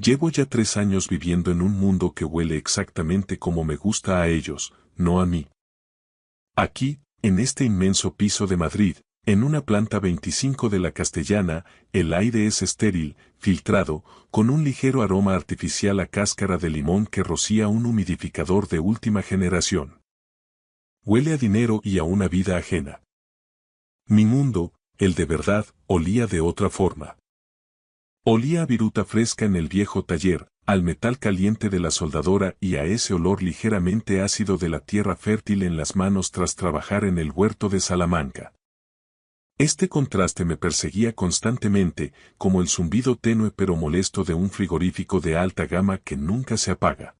Llevo ya 3 años viviendo en un mundo que huele exactamente como me gusta a ellos, no a mí. Aquí, en este inmenso piso de Madrid, en una planta 25 de la Castellana, el aire es estéril, filtrado, con un ligero aroma artificial a cáscara de limón que rocía un humidificador de última generación. Huele a dinero y a una vida ajena. Mi mundo, el de verdad, olía de otra forma. Olía a viruta fresca en el viejo taller, al metal caliente de la soldadora y a ese olor ligeramente ácido de la tierra fértil en las manos tras trabajar en el huerto de Salamanca. Este contraste me perseguía constantemente, como el zumbido tenue pero molesto de un frigorífico de alta gama que nunca se apaga.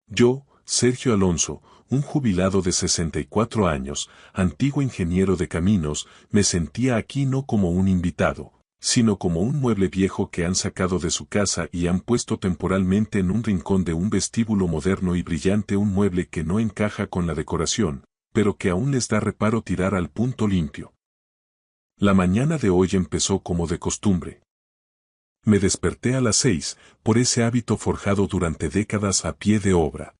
Yo, Sergio Alonso, un jubilado de 64 años, antiguo ingeniero de caminos, me sentía aquí no como un invitado, sino como un mueble viejo que han sacado de su casa y han puesto temporalmente en un rincón de un vestíbulo moderno y brillante, un mueble que no encaja con la decoración, pero que aún les da reparo tirar al punto limpio. La mañana de hoy empezó como de costumbre. Me desperté a las 6, por ese hábito forjado durante décadas a pie de obra.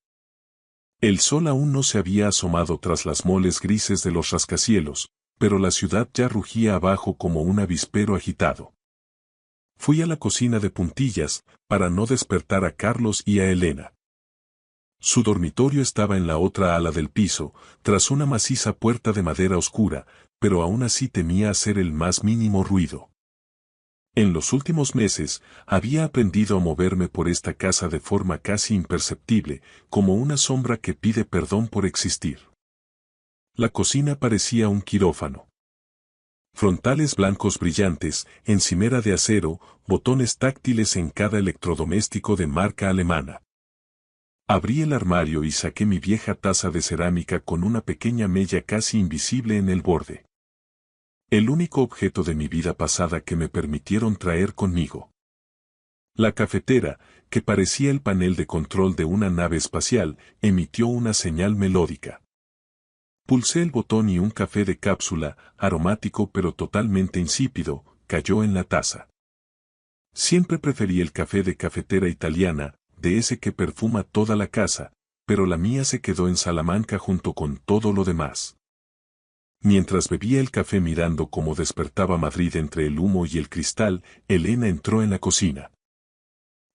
El sol aún no se había asomado tras las moles grises de los rascacielos, pero la ciudad ya rugía abajo como un avispero agitado. Fui a la cocina de puntillas, para no despertar a Carlos y a Elena. Su dormitorio estaba en la otra ala del piso, tras una maciza puerta de madera oscura, pero aún así temía hacer el más mínimo ruido. En los últimos meses, había aprendido a moverme por esta casa de forma casi imperceptible, como una sombra que pide perdón por existir. La cocina parecía un quirófano. Frontales blancos brillantes, encimera de acero, botones táctiles en cada electrodoméstico de marca alemana. Abrí el armario y saqué mi vieja taza de cerámica con una pequeña mella casi invisible en el borde. El único objeto de mi vida pasada que me permitieron traer conmigo. La cafetera, que parecía el panel de control de una nave espacial, emitió una señal melódica. Pulsé el botón y un café de cápsula, aromático pero totalmente insípido, cayó en la taza. Siempre preferí el café de cafetera italiana, de ese que perfuma toda la casa, pero la mía se quedó en Salamanca junto con todo lo demás. Mientras bebía el café mirando cómo despertaba Madrid entre el humo y el cristal, Elena entró en la cocina.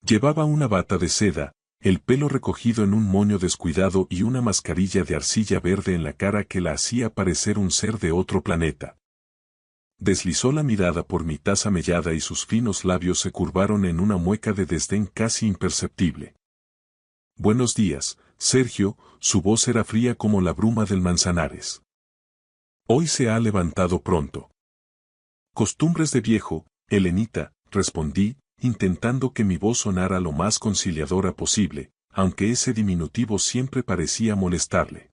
Llevaba una bata de seda, el pelo recogido en un moño descuidado y una mascarilla de arcilla verde en la cara que la hacía parecer un ser de otro planeta. Deslizó la mirada por mi taza mellada y sus finos labios se curvaron en una mueca de desdén casi imperceptible. Buenos días, Sergio, su voz era fría como la bruma del Manzanares. Hoy se ha levantado pronto. Costumbres de viejo, Elenita, respondí, intentando que mi voz sonara lo más conciliadora posible, aunque ese diminutivo siempre parecía molestarle.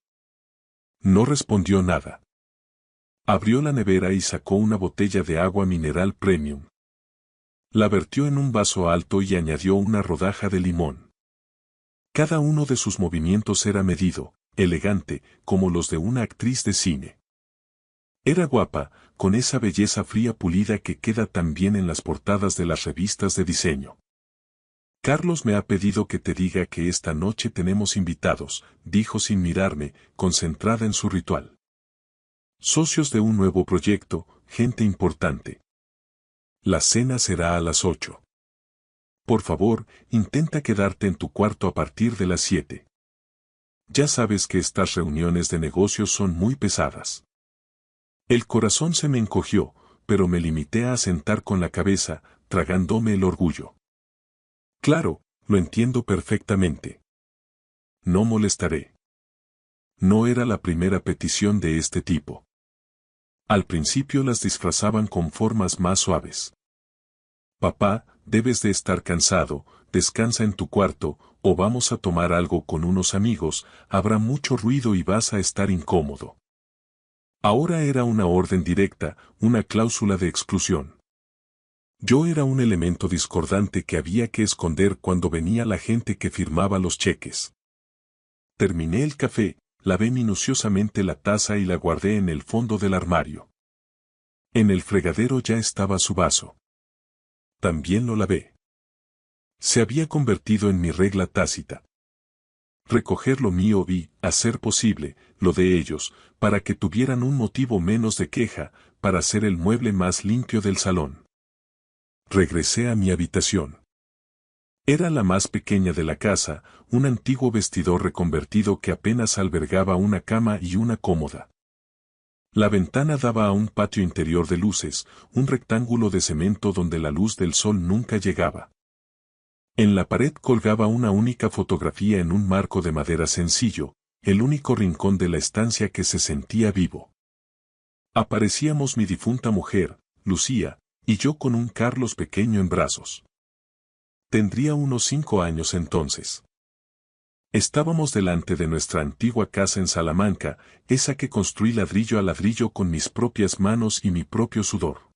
No respondió nada. Abrió la nevera y sacó una botella de agua mineral premium. La vertió en un vaso alto y añadió una rodaja de limón. Cada uno de sus movimientos era medido, elegante, como los de una actriz de cine. Era guapa, con esa belleza fría pulida que queda tan bien en las portadas de las revistas de diseño. Carlos me ha pedido que te diga que esta noche tenemos invitados, dijo sin mirarme, concentrada en su ritual. Socios de un nuevo proyecto, gente importante. La cena será a las 8. Por favor, intenta quedarte en tu cuarto a partir de las 7. Ya sabes que estas reuniones de negocios son muy pesadas. El corazón se me encogió, pero me limité a asentar con la cabeza, tragándome el orgullo. Claro, lo entiendo perfectamente. No molestaré. No era la primera petición de este tipo. Al principio las disfrazaban con formas más suaves. Papá, debes de estar cansado, descansa en tu cuarto, o vamos a tomar algo con unos amigos, habrá mucho ruido y vas a estar incómodo. Ahora era una orden directa, una cláusula de exclusión. Yo era un elemento discordante que había que esconder cuando venía la gente que firmaba los cheques. Terminé el café, lavé minuciosamente la taza y la guardé en el fondo del armario. En el fregadero ya estaba su vaso. También lo lavé. Se había convertido en mi regla tácita. Recoger lo mío y, a ser posible, lo de ellos, para que tuvieran un motivo menos de queja, para ser el mueble más limpio del salón. Regresé a mi habitación. Era la más pequeña de la casa, un antiguo vestidor reconvertido que apenas albergaba una cama y una cómoda. La ventana daba a un patio interior de luces, un rectángulo de cemento donde la luz del sol nunca llegaba. En la pared colgaba una única fotografía en un marco de madera sencillo, el único rincón de la estancia que se sentía vivo. Aparecíamos mi difunta mujer, Lucía, y yo con un Carlos pequeño en brazos. Tendría unos 5 años entonces. Estábamos delante de nuestra antigua casa en Salamanca, esa que construí ladrillo a ladrillo con mis propias manos y mi propio sudor.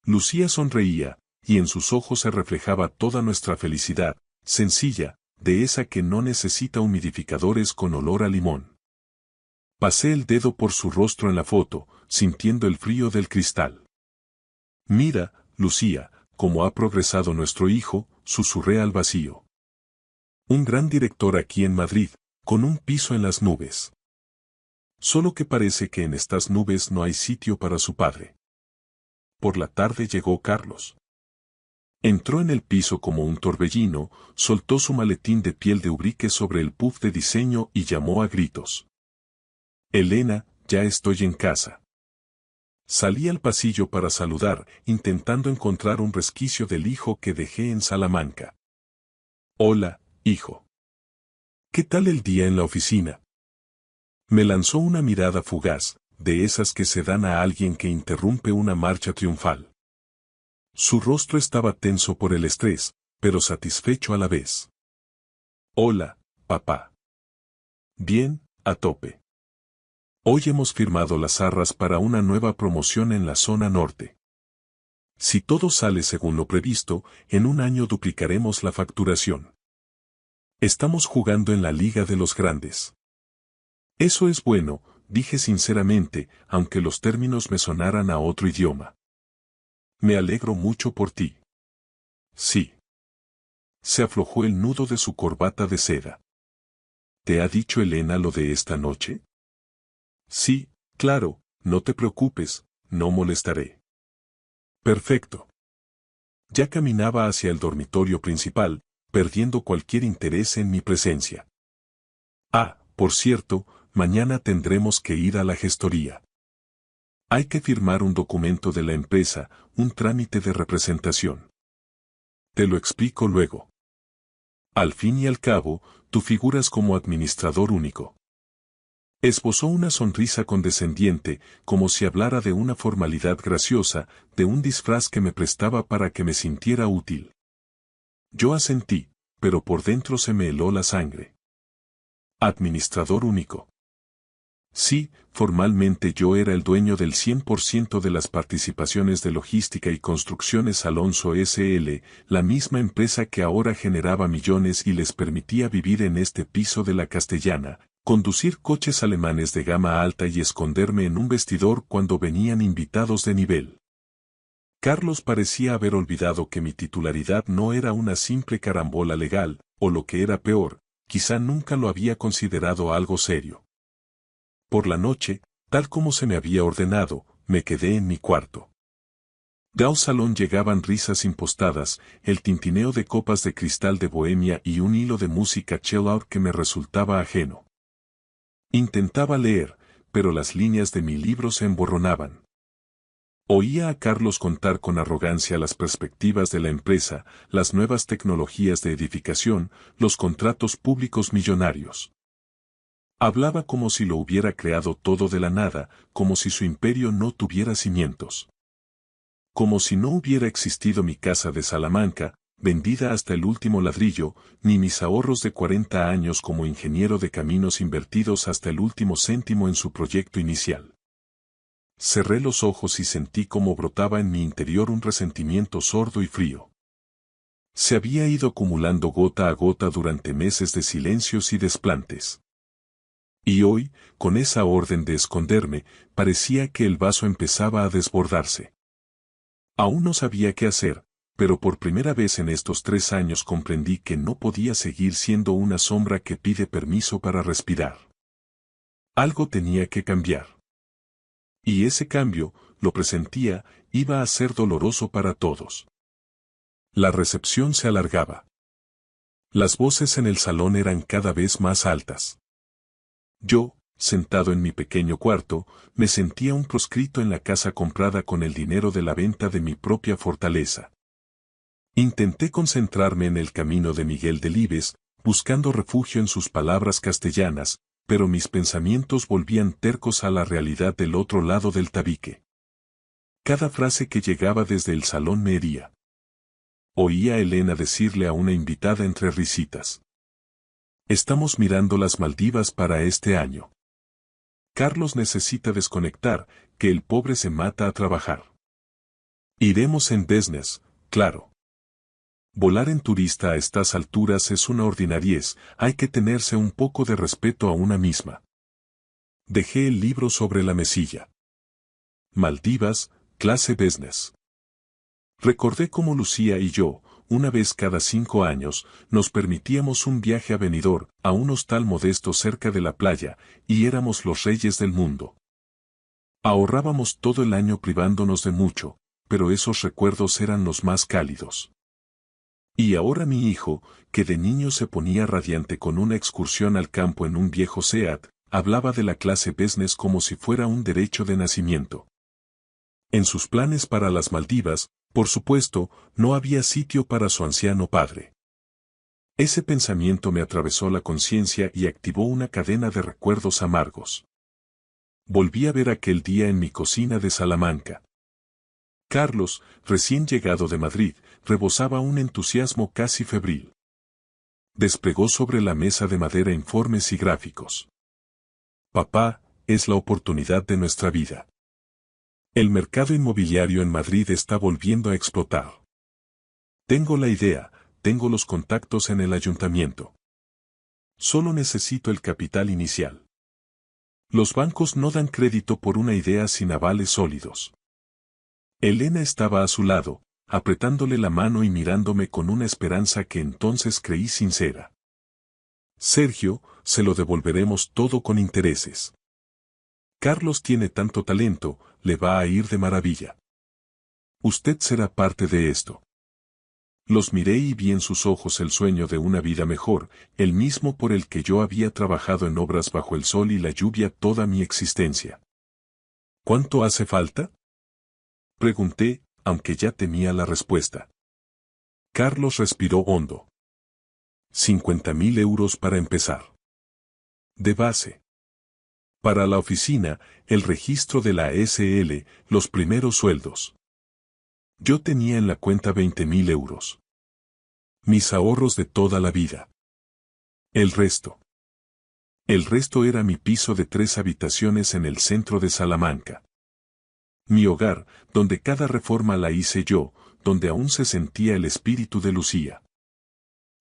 Lucía sonreía, y en sus ojos se reflejaba toda nuestra felicidad, sencilla, de esa que no necesita humidificadores con olor a limón. Pasé el dedo por su rostro en la foto, sintiendo el frío del cristal. Mira, Lucía, cómo ha progresado nuestro hijo, susurré al vacío. Un gran director aquí en Madrid, con un piso en las nubes. Solo que parece que en estas nubes no hay sitio para su padre. Por la tarde llegó Carlos. Entró en el piso como un torbellino, soltó su maletín de piel de ubrique sobre el puff de diseño y llamó a gritos. Elena, ya estoy en casa. Salí al pasillo para saludar, intentando encontrar un resquicio del hijo que dejé en Salamanca. Hola, hijo. ¿Qué tal el día en la oficina? Me lanzó una mirada fugaz, de esas que se dan a alguien que interrumpe una marcha triunfal. Su rostro estaba tenso por el estrés, pero satisfecho a la vez. Hola, papá. Bien, a tope. Hoy hemos firmado las arras para una nueva promoción en la zona norte. Si todo sale según lo previsto, en un año duplicaremos la facturación. Estamos jugando en la Liga de los Grandes. Eso es bueno, dije sinceramente, aunque los términos me sonaran a otro idioma. Me alegro mucho por ti. Sí. Se aflojó el nudo de su corbata de seda. ¿Te ha dicho Elena lo de esta noche? Sí, claro, no te preocupes, no molestaré. Perfecto. Ya caminaba hacia el dormitorio principal, perdiendo cualquier interés en mi presencia. Ah, por cierto, mañana tendremos que ir a la gestoría. Hay que firmar un documento de la empresa, un trámite de representación. Te lo explico luego. Al fin y al cabo, tú figuras como administrador único. Esbozó una sonrisa condescendiente, como si hablara de una formalidad graciosa, de un disfraz que me prestaba para que me sintiera útil. Yo asentí, pero por dentro se me heló la sangre. Administrador único. Sí, formalmente yo era el dueño del 100% de las participaciones de Logística y Construcciones Alonso S.L., la misma empresa que ahora generaba millones y les permitía vivir en este piso de la Castellana, conducir coches alemanes de gama alta y esconderme en un vestidor cuando venían invitados de nivel. Carlos parecía haber olvidado que mi titularidad no era una simple carambola legal, o lo que era peor, quizá nunca lo había considerado algo serio. Por la noche, tal como se me había ordenado, me quedé en mi cuarto. Del salón llegaban risas impostadas, el tintineo de copas de cristal de Bohemia y un hilo de música chill out que me resultaba ajeno. Intentaba leer, pero las líneas de mi libro se emborronaban. Oía a Carlos contar con arrogancia las perspectivas de la empresa, las nuevas tecnologías de edificación, los contratos públicos millonarios. Hablaba como si lo hubiera creado todo de la nada, como si su imperio no tuviera cimientos. Como si no hubiera existido mi casa de Salamanca, vendida hasta el último ladrillo, ni mis ahorros de 40 años como ingeniero de caminos invertidos hasta el último céntimo en su proyecto inicial. Cerré los ojos y sentí cómo brotaba en mi interior un resentimiento sordo y frío. Se había ido acumulando gota a gota durante meses de silencios y desplantes. Y hoy, con esa orden de esconderme, parecía que el vaso empezaba a desbordarse. Aún no sabía qué hacer, pero por primera vez en estos 3 años comprendí que no podía seguir siendo una sombra que pide permiso para respirar. Algo tenía que cambiar. Y ese cambio, lo presentía, iba a ser doloroso para todos. La recepción se alargaba. Las voces en el salón eran cada vez más altas. Yo, sentado en mi pequeño cuarto, me sentía un proscrito en la casa comprada con el dinero de la venta de mi propia fortaleza. Intenté concentrarme en el camino de Miguel Delibes, buscando refugio en sus palabras castellanas, pero mis pensamientos volvían tercos a la realidad del otro lado del tabique. Cada frase que llegaba desde el salón me hería. Oía a Elena decirle a una invitada entre risitas: «Estamos mirando las Maldivas para este año. Carlos necesita desconectar, que el pobre se mata a trabajar. Iremos en business, claro. Volar en turista a estas alturas es una ordinariez, hay que tenerse un poco de respeto a una misma». Dejé el libro sobre la mesilla. Maldivas, clase business. Recordé cómo Lucía y yo, una vez cada 5 años, nos permitíamos un viaje a Benidorm, a un hostal modesto cerca de la playa, y éramos los reyes del mundo. Ahorrábamos todo el año privándonos de mucho, pero esos recuerdos eran los más cálidos. Y ahora mi hijo, que de niño se ponía radiante con una excursión al campo en un viejo Seat, hablaba de la clase business como si fuera un derecho de nacimiento. En sus planes para las Maldivas, por supuesto, no había sitio para su anciano padre. Ese pensamiento me atravesó la conciencia y activó una cadena de recuerdos amargos. Volví a ver aquel día en mi cocina de Salamanca. Carlos, recién llegado de Madrid, rebosaba un entusiasmo casi febril. Desplegó sobre la mesa de madera informes y gráficos. «Papá, es la oportunidad de nuestra vida. El mercado inmobiliario en Madrid está volviendo a explotar. Tengo la idea, tengo los contactos en el ayuntamiento. Solo necesito el capital inicial. Los bancos no dan crédito por una idea sin avales sólidos». Elena estaba a su lado, apretándole la mano y mirándome con una esperanza que entonces creí sincera. «Sergio, se lo devolveremos todo con intereses. Carlos tiene tanto talento, le va a ir de maravilla. Usted será parte de esto». Los miré y vi en sus ojos el sueño de una vida mejor, el mismo por el que yo había trabajado en obras bajo el sol y la lluvia toda mi existencia. «¿Cuánto hace falta?», pregunté, aunque ya temía la respuesta. Carlos respiró hondo. 50.000 euros para empezar. De base. Para la oficina, el registro de la SL, los primeros sueldos. Yo tenía en la cuenta 20.000 euros. Mis ahorros de toda la vida. El resto. El resto era mi piso de 3 habitaciones en el centro de Salamanca. Mi hogar, donde cada reforma la hice yo, donde aún se sentía el espíritu de Lucía.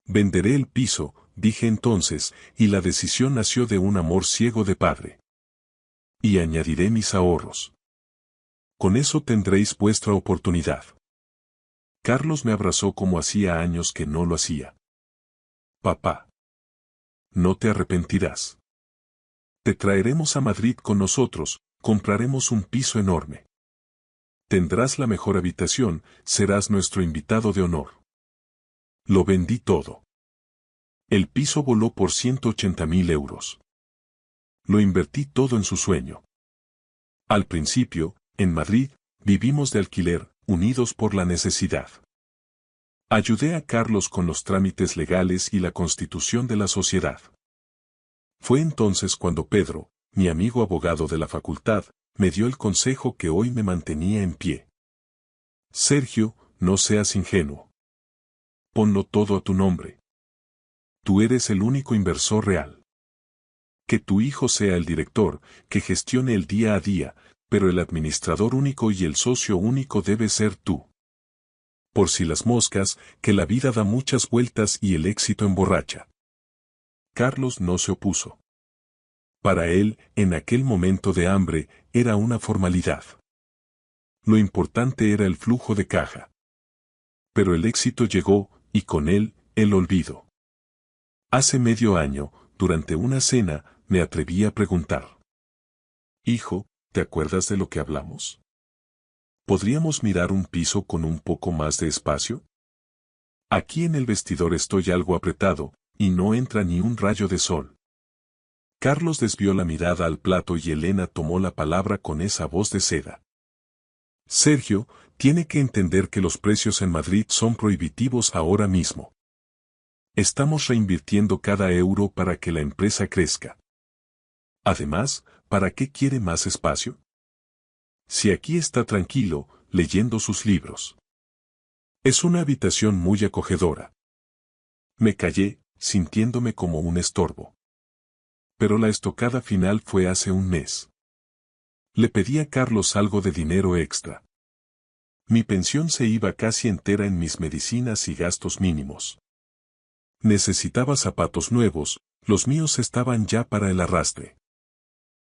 Venderé el piso, dije entonces, y la decisión nació de un amor ciego de padre. Y añadiré mis ahorros. Con eso tendréis vuestra oportunidad. Carlos me abrazó como hacía años que no lo hacía. Papá. No te arrepentirás. Te traeremos a Madrid con nosotros, compraremos un piso enorme. Tendrás la mejor habitación, serás nuestro invitado de honor. Lo vendí todo. El piso voló por 180.000 euros. Lo invertí todo en su sueño. Al principio, en Madrid, vivimos de alquiler, unidos por la necesidad. Ayudé a Carlos con los trámites legales y la constitución de la sociedad. Fue entonces cuando Pedro, mi amigo abogado de la facultad, me dio el consejo que hoy me mantenía en pie. Sergio, no seas ingenuo. Ponlo todo a tu nombre. Tú eres el único inversor real. Que tu hijo sea el director, que gestione el día a día, pero el administrador único y el socio único debe ser tú. Por si las moscas, que la vida da muchas vueltas y el éxito emborracha. Carlos no se opuso. Para él, en aquel momento de hambre, era una formalidad. Lo importante era el flujo de caja. Pero el éxito llegó, y con él, el olvido. Hace medio año, durante una cena, me atreví a preguntar. Hijo, ¿te acuerdas de lo que hablamos? ¿Podríamos mirar un piso con un poco más de espacio? Aquí en el vestidor estoy algo apretado, y no entra ni un rayo de sol. Carlos desvió la mirada al plato y Elena tomó la palabra con esa voz de seda. Sergio, tiene que entender que los precios en Madrid son prohibitivos ahora mismo. Estamos reinvirtiendo cada euro para que la empresa crezca. Además, ¿para qué quiere más espacio? Si aquí está tranquilo, leyendo sus libros. Es una habitación muy acogedora. Me callé, sintiéndome como un estorbo. Pero la estocada final fue hace un mes. Le pedí a Carlos algo de dinero extra. Mi pensión se iba casi entera en mis medicinas y gastos mínimos. Necesitaba zapatos nuevos, los míos estaban ya para el arrastre.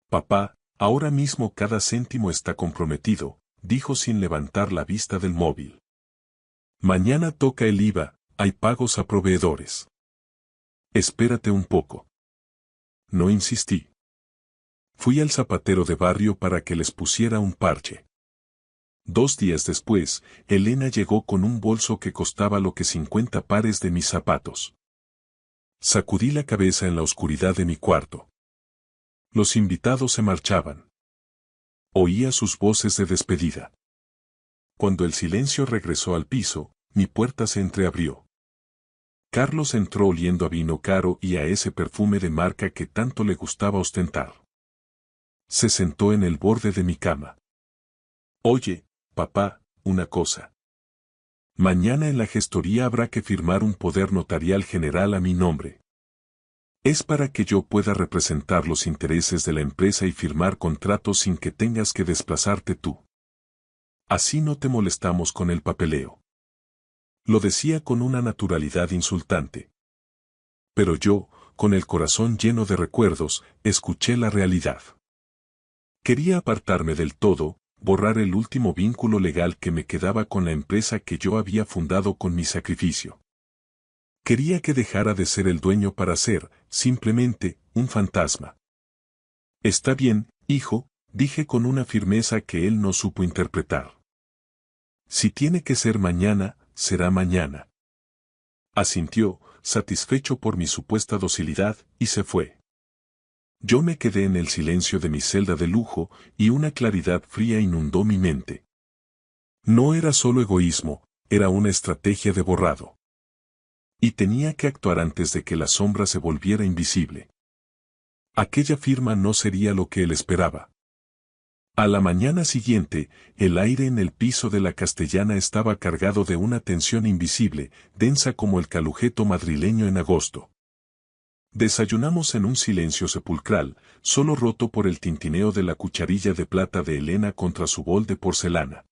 Papá, ahora mismo cada céntimo está comprometido, dijo sin levantar la vista del móvil. Mañana toca el IVA, hay pagos a proveedores. Espérate un poco. No insistí. Fui al zapatero de barrio para que les pusiera un parche. 2 días después, Elena llegó con un bolso que costaba lo que 50 pares de mis zapatos. Sacudí la cabeza en la oscuridad de mi cuarto. Los invitados se marchaban. Oía sus voces de despedida. Cuando el silencio regresó al piso, mi puerta se entreabrió. Carlos entró oliendo a vino caro y a ese perfume de marca que tanto le gustaba ostentar. Se sentó en el borde de mi cama. Oye, papá, una cosa. Mañana en la gestoría habrá que firmar un poder notarial general a mi nombre. Es para que yo pueda representar los intereses de la empresa y firmar contratos sin que tengas que desplazarte tú. Así no te molestamos con el papeleo. Lo decía con una naturalidad insultante. Pero yo, con el corazón lleno de recuerdos, escuché la realidad. Quería apartarme del todo, borrar el último vínculo legal que me quedaba con la empresa que yo había fundado con mi sacrificio. Quería que dejara de ser el dueño para ser, simplemente, un fantasma. Está bien, hijo, dije con una firmeza que él no supo interpretar. Si tiene que ser mañana, será mañana. Asintió, satisfecho por mi supuesta docilidad, y se fue. Yo me quedé en el silencio de mi celda de lujo, y una claridad fría inundó mi mente. No era solo egoísmo, era una estrategia de borrado. Y tenía que actuar antes de que la sombra se volviera invisible. Aquella firma no sería lo que él esperaba. A la mañana siguiente, el aire en el piso de la Castellana estaba cargado de una tensión invisible, densa como el calujeto madrileño en agosto. Desayunamos en un silencio sepulcral, solo roto por el tintineo de la cucharilla de plata de Elena contra su bol de porcelana.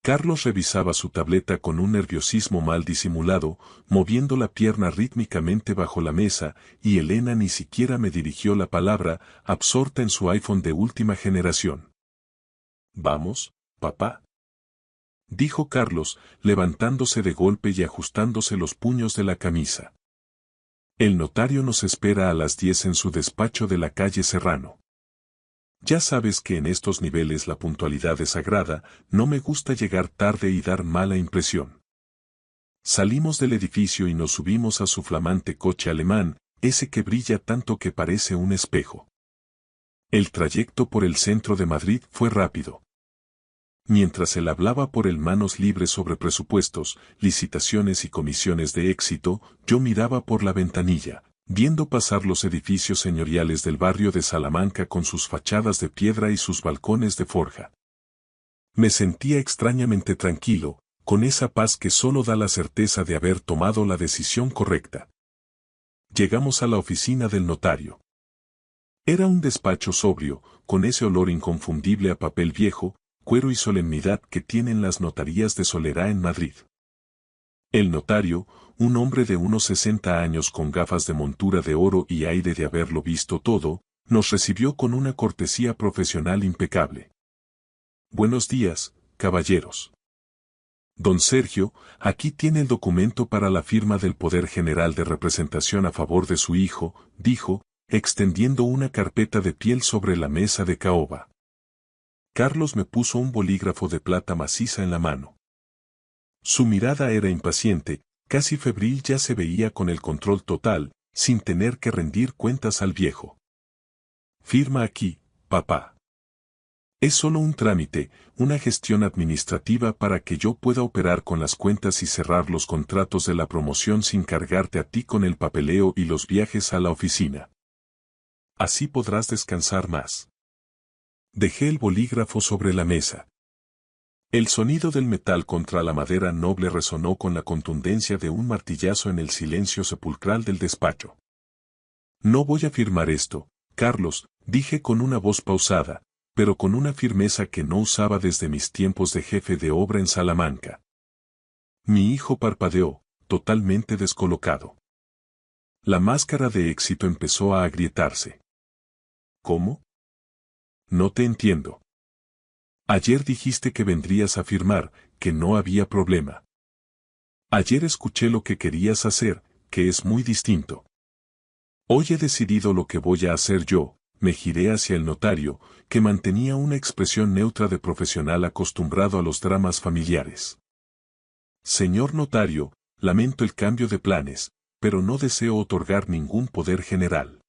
Carlos revisaba su tableta con un nerviosismo mal disimulado, moviendo la pierna rítmicamente bajo la mesa, y Elena ni siquiera me dirigió la palabra, absorta en su iPhone de última generación. «Vamos, papá», dijo Carlos, levantándose de golpe y ajustándose los puños de la camisa. El notario nos espera a las 10 en su despacho de la calle Serrano. Ya sabes que en estos niveles la puntualidad es sagrada, no me gusta llegar tarde y dar mala impresión. Salimos del edificio y nos subimos a su flamante coche alemán, ese que brilla tanto que parece un espejo. El trayecto por el centro de Madrid fue rápido. Mientras él hablaba por el manos libres sobre presupuestos, licitaciones y comisiones de éxito, yo miraba por la ventanilla, viendo pasar los edificios señoriales del barrio de Salamanca con sus fachadas de piedra y sus balcones de forja. Me sentía extrañamente tranquilo, con esa paz que solo da la certeza de haber tomado la decisión correcta. Llegamos a la oficina del notario. Era un despacho sobrio, con ese olor inconfundible a papel viejo, cuero y solemnidad que tienen las notarías de Solerá en Madrid. El notario, un hombre de unos 60 años con gafas de montura de oro y aire de haberlo visto todo, nos recibió con una cortesía profesional impecable. «Buenos días, caballeros». Don Sergio, aquí tiene el documento para la firma del Poder General de Representación a favor de su hijo, dijo, extendiendo una carpeta de piel sobre la mesa de caoba. Carlos me puso un bolígrafo de plata maciza en la mano. Su mirada era impaciente, casi febril, ya se veía con el control total, sin tener que rendir cuentas al viejo. Firma aquí, papá. Es solo un trámite, una gestión administrativa para que yo pueda operar con las cuentas y cerrar los contratos de la promoción sin cargarte a ti con el papeleo y los viajes a la oficina. Así podrás descansar más. Dejé el bolígrafo sobre la mesa. El sonido del metal contra la madera noble resonó con la contundencia de un martillazo en el silencio sepulcral del despacho. No voy a firmar esto, Carlos, dije con una voz pausada, pero con una firmeza que no usaba desde mis tiempos de jefe de obra en Salamanca. Mi hijo parpadeó, totalmente descolocado. La máscara de éxito empezó a agrietarse. ¿Cómo? No te entiendo. Ayer dijiste que vendrías a firmar, que no había problema. Ayer escuché lo que querías hacer, que es muy distinto. Hoy he decidido lo que voy a hacer yo. Me giré hacia el notario, que mantenía una expresión neutra de profesional acostumbrado a los dramas familiares. Señor notario, lamento el cambio de planes, pero no deseo otorgar ningún poder general.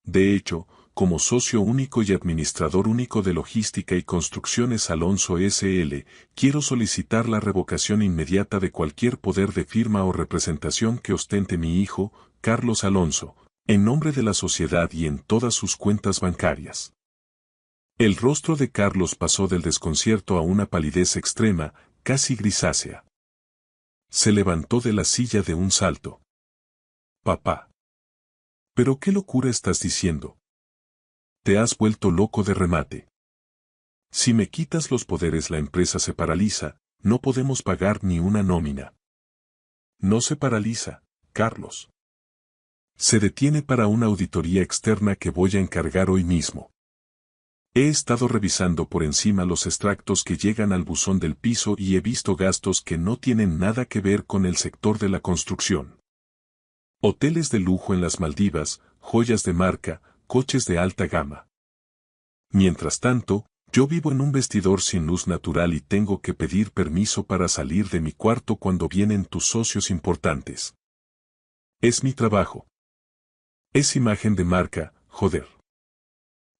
De hecho, como socio único y administrador único de Logística y Construcciones Alonso S.L., quiero solicitar la revocación inmediata de cualquier poder de firma o representación que ostente mi hijo, Carlos Alonso, en nombre de la sociedad y en todas sus cuentas bancarias. El rostro de Carlos pasó del desconcierto a una palidez extrema, casi grisácea. Se levantó de la silla de un salto. Papá. ¿Pero qué locura estás diciendo? Te has vuelto loco de remate. Si me quitas los poderes, la empresa se paraliza, no podemos pagar ni una nómina. No se paraliza, Carlos. Se detiene para una auditoría externa que voy a encargar hoy mismo. He estado revisando por encima los extractos que llegan al buzón del piso y he visto gastos que no tienen nada que ver con el sector de la construcción. Hoteles de lujo en las Maldivas, joyas de marca, coches de alta gama. Mientras tanto, yo vivo en un vestidor sin luz natural y tengo que pedir permiso para salir de mi cuarto cuando vienen tus socios importantes. Es mi trabajo. Es imagen de marca, joder.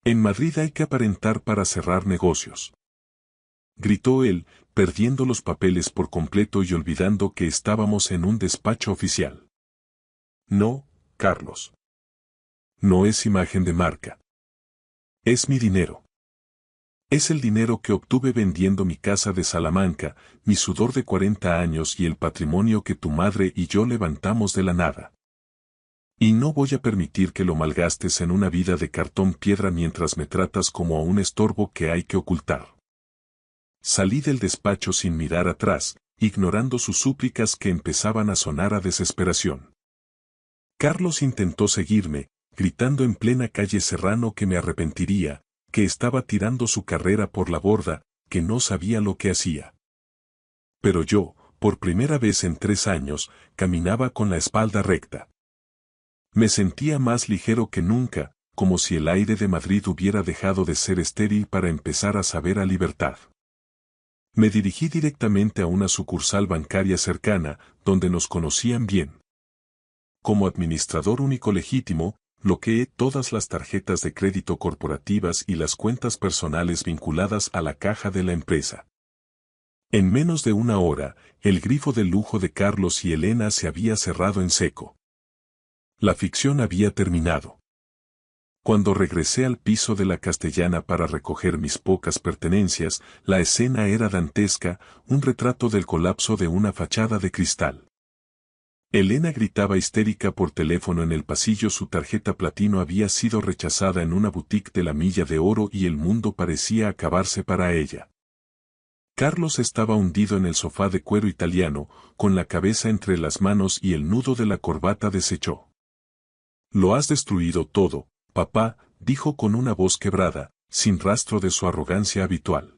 En Madrid hay que aparentar para cerrar negocios. Gritó él, perdiendo los papeles por completo y olvidando que estábamos en un despacho oficial. No, Carlos. No es imagen de marca. Es mi dinero. Es el dinero que obtuve vendiendo mi casa de Salamanca, mi sudor de 40 años y el patrimonio que tu madre y yo levantamos de la nada. Y no voy a permitir que lo malgastes en una vida de cartón piedra mientras me tratas como a un estorbo que hay que ocultar. Salí del despacho sin mirar atrás, ignorando sus súplicas que empezaban a sonar a desesperación. Carlos intentó seguirme, gritando en plena calle Serrano que me arrepentiría, que estaba tirando su carrera por la borda, que no sabía lo que hacía. Pero yo, por primera vez en 3 años, caminaba con la espalda recta. Me sentía más ligero que nunca, como si el aire de Madrid hubiera dejado de ser estéril para empezar a saber a libertad. Me dirigí directamente a una sucursal bancaria cercana, donde nos conocían bien. Como administrador único legítimo, bloqueé todas las tarjetas de crédito corporativas y las cuentas personales vinculadas a la caja de la empresa. En menos de una hora, el grifo de lujo de Carlos y Elena se había cerrado en seco. La ficción había terminado. Cuando regresé al piso de la Castellana para recoger mis pocas pertenencias, la escena era dantesca, un retrato del colapso de una fachada de cristal. Elena gritaba histérica por teléfono en el pasillo. Su tarjeta platino había sido rechazada en una boutique de la Milla de Oro y el mundo parecía acabarse para ella. Carlos estaba hundido en el sofá de cuero italiano, con la cabeza entre las manos y el nudo de la corbata deshecho. Lo has destruido todo, papá, dijo con una voz quebrada, sin rastro de su arrogancia habitual.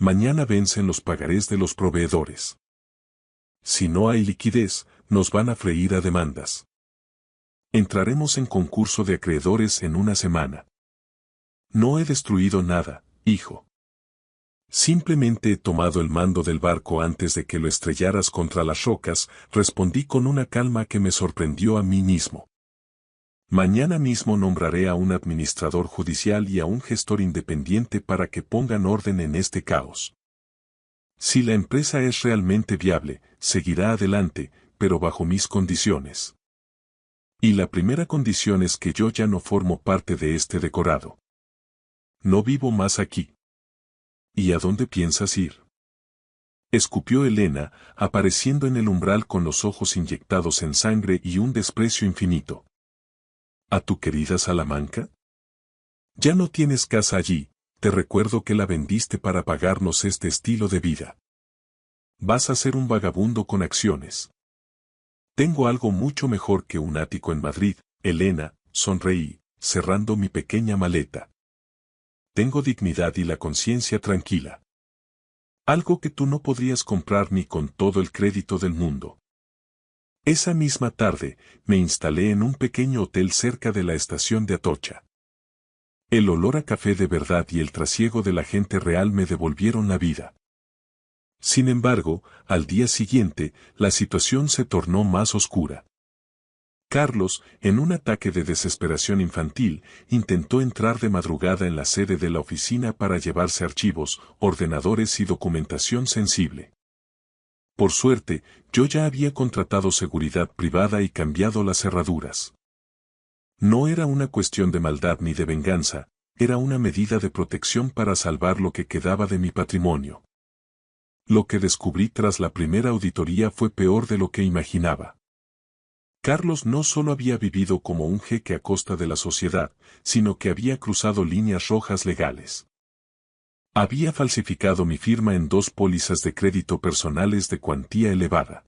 Mañana vencen los pagarés de los proveedores. Si no hay liquidez, nos van a freír a demandas. Entraremos en concurso de acreedores en una semana. No he destruido nada, hijo. Simplemente he tomado el mando del barco antes de que lo estrellaras contra las rocas, respondí con una calma que me sorprendió a mí mismo. Mañana mismo nombraré a un administrador judicial y a un gestor independiente para que pongan orden en este caos. Si la empresa es realmente viable, seguirá adelante, pero bajo mis condiciones. Y la primera condición es que yo ya no formo parte de este decorado. No vivo más aquí. ¿Y a dónde piensas ir? Escupió Elena, apareciendo en el umbral con los ojos inyectados en sangre y un desprecio infinito. ¿A tu querida Salamanca? Ya no tienes casa allí, te recuerdo que la vendiste para pagarnos este estilo de vida. Vas a ser un vagabundo con acciones. Tengo algo mucho mejor que un ático en Madrid, Elena, sonreí, cerrando mi pequeña maleta. Tengo dignidad y la conciencia tranquila. Algo que tú no podrías comprar ni con todo el crédito del mundo. Esa misma tarde, me instalé en un pequeño hotel cerca de la estación de Atocha. El olor a café de verdad y el trasiego de la gente real me devolvieron la vida. Sin embargo, al día siguiente, la situación se tornó más oscura. Carlos, en un ataque de desesperación infantil, intentó entrar de madrugada en la sede de la oficina para llevarse archivos, ordenadores y documentación sensible. Por suerte, yo ya había contratado seguridad privada y cambiado las cerraduras. No era una cuestión de maldad ni de venganza, era una medida de protección para salvar lo que quedaba de mi patrimonio. Lo que descubrí tras la primera auditoría fue peor de lo que imaginaba. Carlos no solo había vivido como un jeque a costa de la sociedad, sino que había cruzado líneas rojas legales. Había falsificado mi firma en 2 pólizas de crédito personales de cuantía elevada.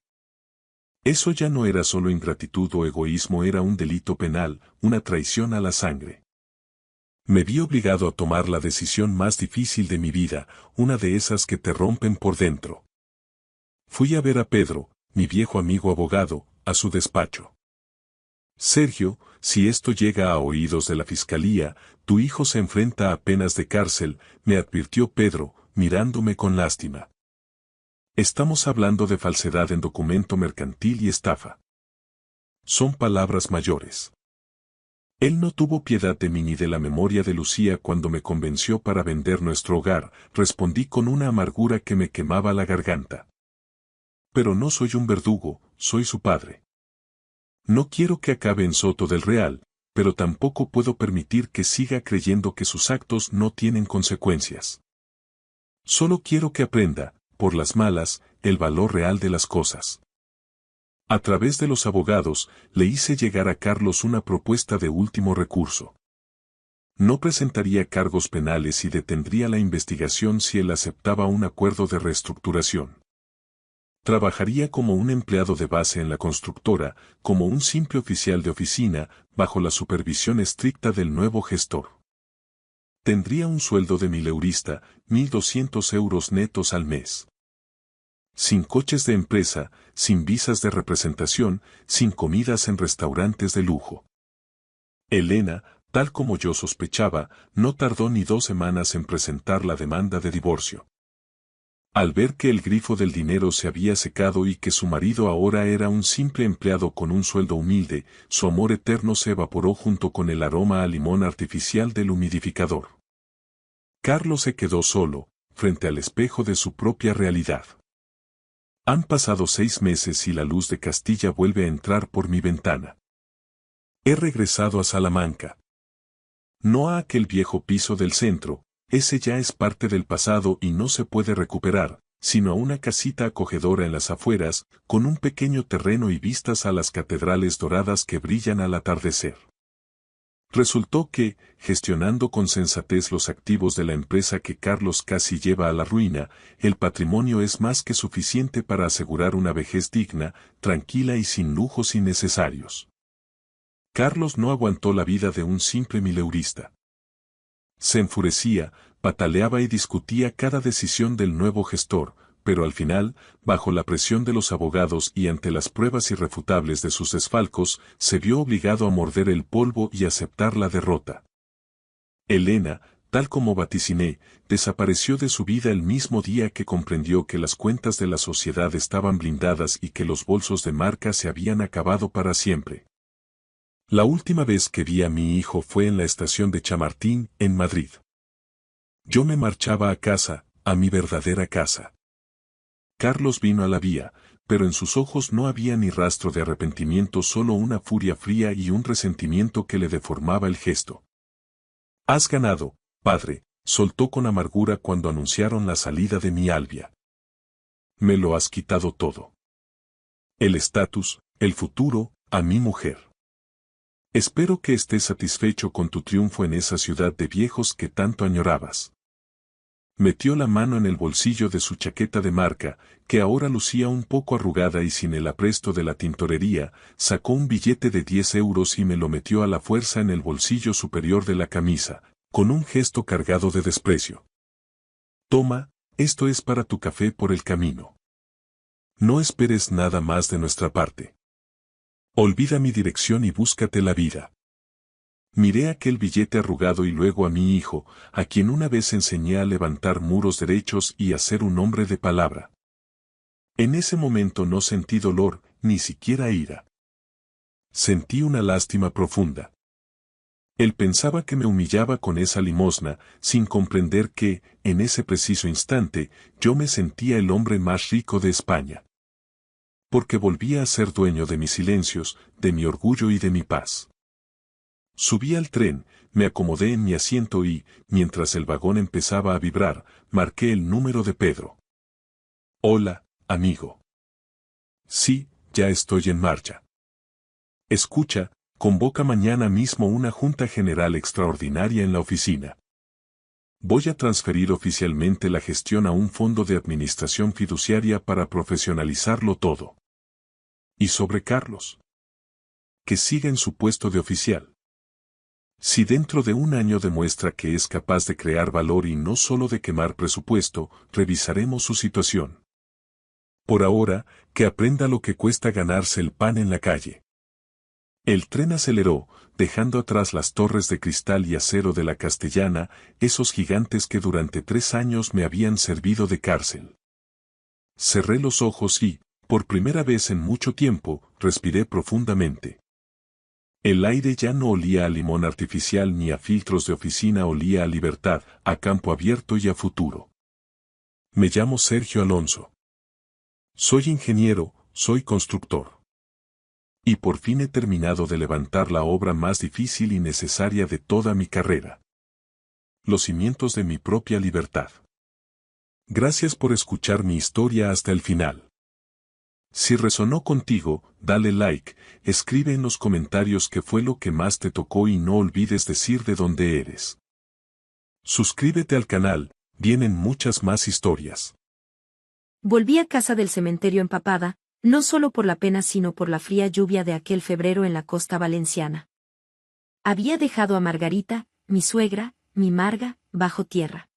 Eso ya no era solo ingratitud o egoísmo, era un delito penal, una traición a la sangre. Me vi obligado a tomar la decisión más difícil de mi vida, una de esas que te rompen por dentro. Fui a ver a Pedro, mi viejo amigo abogado, a su despacho. Sergio, si esto llega a oídos de la fiscalía, tu hijo se enfrenta a penas de cárcel, me advirtió Pedro, mirándome con lástima. Estamos hablando de falsedad en documento mercantil y estafa. Son palabras mayores. Él no tuvo piedad de mí ni de la memoria de Lucía cuando me convenció para vender nuestro hogar, respondí con una amargura que me quemaba la garganta. Pero no soy un verdugo, soy su padre. No quiero que acabe en Soto del Real, pero tampoco puedo permitir que siga creyendo que sus actos no tienen consecuencias. Solo quiero que aprenda, por las malas, el valor real de las cosas. A través de los abogados, le hice llegar a Carlos una propuesta de último recurso. No presentaría cargos penales y detendría la investigación si él aceptaba un acuerdo de reestructuración. Trabajaría como un empleado de base en la constructora, como un simple oficial de oficina, bajo la supervisión estricta del nuevo gestor. Tendría un sueldo de mileurista, 1.200 euros netos al mes. Sin coches de empresa, sin visas de representación, sin comidas en restaurantes de lujo. Elena, tal como yo sospechaba, no tardó ni 2 semanas en presentar la demanda de divorcio. Al ver que el grifo del dinero se había secado y que su marido ahora era un simple empleado con un sueldo humilde, su amor eterno se evaporó junto con el aroma a limón artificial del humidificador. Carlos se quedó solo, frente al espejo de su propia realidad. Han pasado 6 meses y la luz de Castilla vuelve a entrar por mi ventana. He regresado a Salamanca. No a aquel viejo piso del centro, ese ya es parte del pasado y no se puede recuperar, sino a una casita acogedora en las afueras, con un pequeño terreno y vistas a las catedrales doradas que brillan al atardecer. Resultó que, gestionando con sensatez los activos de la empresa que Carlos casi lleva a la ruina, el patrimonio es más que suficiente para asegurar una vejez digna, tranquila y sin lujos innecesarios. Carlos no aguantó la vida de un simple mileurista. Se enfurecía, pataleaba y discutía cada decisión del nuevo gestor, pero al final, bajo la presión de los abogados y ante las pruebas irrefutables de sus desfalcos, se vio obligado a morder el polvo y aceptar la derrota. Elena, tal como vaticiné, desapareció de su vida el mismo día que comprendió que las cuentas de la sociedad estaban blindadas y que los bolsos de marca se habían acabado para siempre. La última vez que vi a mi hijo fue en la estación de Chamartín, en Madrid. Yo me marchaba a casa, a mi verdadera casa. Carlos vino a la vía, pero en sus ojos no había ni rastro de arrepentimiento, solo una furia fría y un resentimiento que le deformaba el gesto. «Has ganado, padre», soltó con amargura cuando anunciaron la salida de mi Albia. «Me lo has quitado todo. El estatus, el futuro, a mi mujer. Espero que estés satisfecho con tu triunfo en esa ciudad de viejos que tanto añorabas». Metió la mano en el bolsillo de su chaqueta de marca, que ahora lucía un poco arrugada y sin el apresto de la tintorería, sacó un billete de 10 euros y me lo metió a la fuerza en el bolsillo superior de la camisa, con un gesto cargado de desprecio. «Toma, esto es para tu café por el camino. No esperes nada más de nuestra parte. Olvida mi dirección y búscate la vida». Miré aquel billete arrugado y luego a mi hijo, a quien una vez enseñé a levantar muros derechos y a ser un hombre de palabra. En ese momento no sentí dolor, ni siquiera ira. Sentí una lástima profunda. Él pensaba que me humillaba con esa limosna, sin comprender que, en ese preciso instante, yo me sentía el hombre más rico de España. Porque volvía a ser dueño de mis silencios, de mi orgullo y de mi paz. Subí al tren, me acomodé en mi asiento y, mientras el vagón empezaba a vibrar, marqué el número de Pedro. «Hola, amigo. Sí, ya estoy en marcha. Escucha, convoca mañana mismo una junta general extraordinaria en la oficina. Voy a transferir oficialmente la gestión a un fondo de administración fiduciaria para profesionalizarlo todo. Y sobre Carlos. Que siga en su puesto de oficial. Si dentro de un año demuestra que es capaz de crear valor y no solo de quemar presupuesto, revisaremos su situación. Por ahora, que aprenda lo que cuesta ganarse el pan en la calle». El tren aceleró, dejando atrás las torres de cristal y acero de la Castellana, esos gigantes que durante 3 años me habían servido de cárcel. Cerré los ojos y, por primera vez en mucho tiempo, respiré profundamente. El aire ya no olía a limón artificial ni a filtros de oficina, olía a libertad, a campo abierto y a futuro. Me llamo Sergio Alonso. Soy ingeniero, soy constructor. Y por fin he terminado de levantar la obra más difícil y necesaria de toda mi carrera. Los cimientos de mi propia libertad. Gracias por escuchar mi historia hasta el final. Si resonó contigo, dale like, escribe en los comentarios qué fue lo que más te tocó y no olvides decir de dónde eres. Suscríbete al canal, vienen muchas más historias. Volví a casa del cementerio empapada, no solo por la pena sino por la fría lluvia de aquel febrero en la costa valenciana. Había dejado a Margarita, mi suegra, mi Marga, bajo tierra.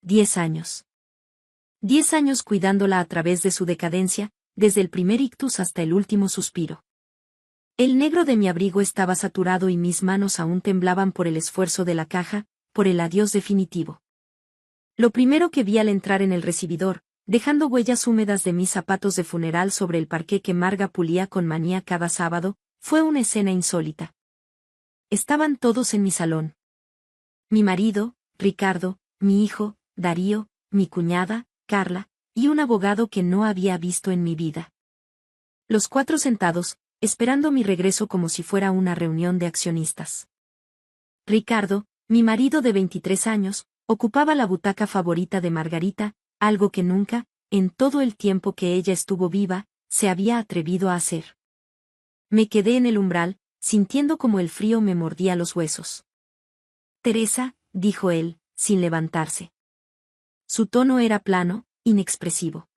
10 años. 10 años cuidándola a través de su decadencia, desde el primer ictus hasta el último suspiro. El negro de mi abrigo estaba saturado y mis manos aún temblaban por el esfuerzo de la caja, por el adiós definitivo. Lo primero que vi al entrar en el recibidor, dejando huellas húmedas de mis zapatos de funeral sobre el parqué que Marga pulía con manía cada sábado, fue una escena insólita. Estaban todos en mi salón. Mi marido, Ricardo, mi hijo, Darío, mi cuñada, Carla, y un abogado que no había visto en mi vida. Los 4 sentados, esperando mi regreso como si fuera una reunión de accionistas. Ricardo, mi marido de 23 años, ocupaba la butaca favorita de Margarita, algo que nunca, en todo el tiempo que ella estuvo viva, se había atrevido a hacer. Me quedé en el umbral, sintiendo como el frío me mordía los huesos. «Teresa», dijo él, sin levantarse. Su tono era plano, inexpresivo.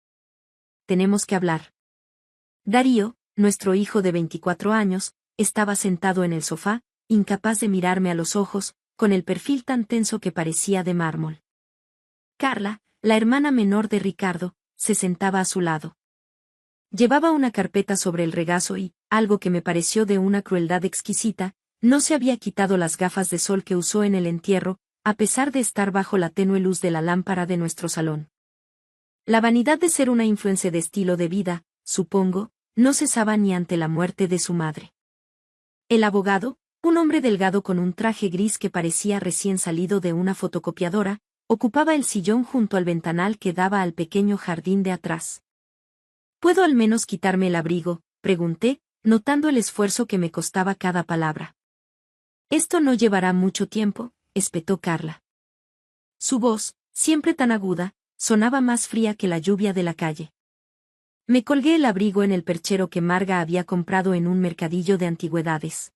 «Tenemos que hablar». Darío, nuestro hijo de 24 años, estaba sentado en el sofá, incapaz de mirarme a los ojos, con el perfil tan tenso que parecía de mármol. Carla, la hermana menor de Ricardo, se sentaba a su lado. Llevaba una carpeta sobre el regazo y, algo que me pareció de una crueldad exquisita, no se había quitado las gafas de sol que usó en el entierro, a pesar de estar bajo la tenue luz de la lámpara de nuestro salón. La vanidad de ser una influencer de estilo de vida, supongo, no cesaba ni ante la muerte de su madre. El abogado, un hombre delgado con un traje gris que parecía recién salido de una fotocopiadora, ocupaba el sillón junto al ventanal que daba al pequeño jardín de atrás. ¿Puedo al menos quitarme el abrigo?, pregunté, notando el esfuerzo que me costaba cada palabra. Esto no llevará mucho tiempo, espetó Carla. Su voz, siempre tan aguda, sonaba más fría que la lluvia de la calle. Me colgué el abrigo en el perchero que Marga había comprado en un mercadillo de antigüedades.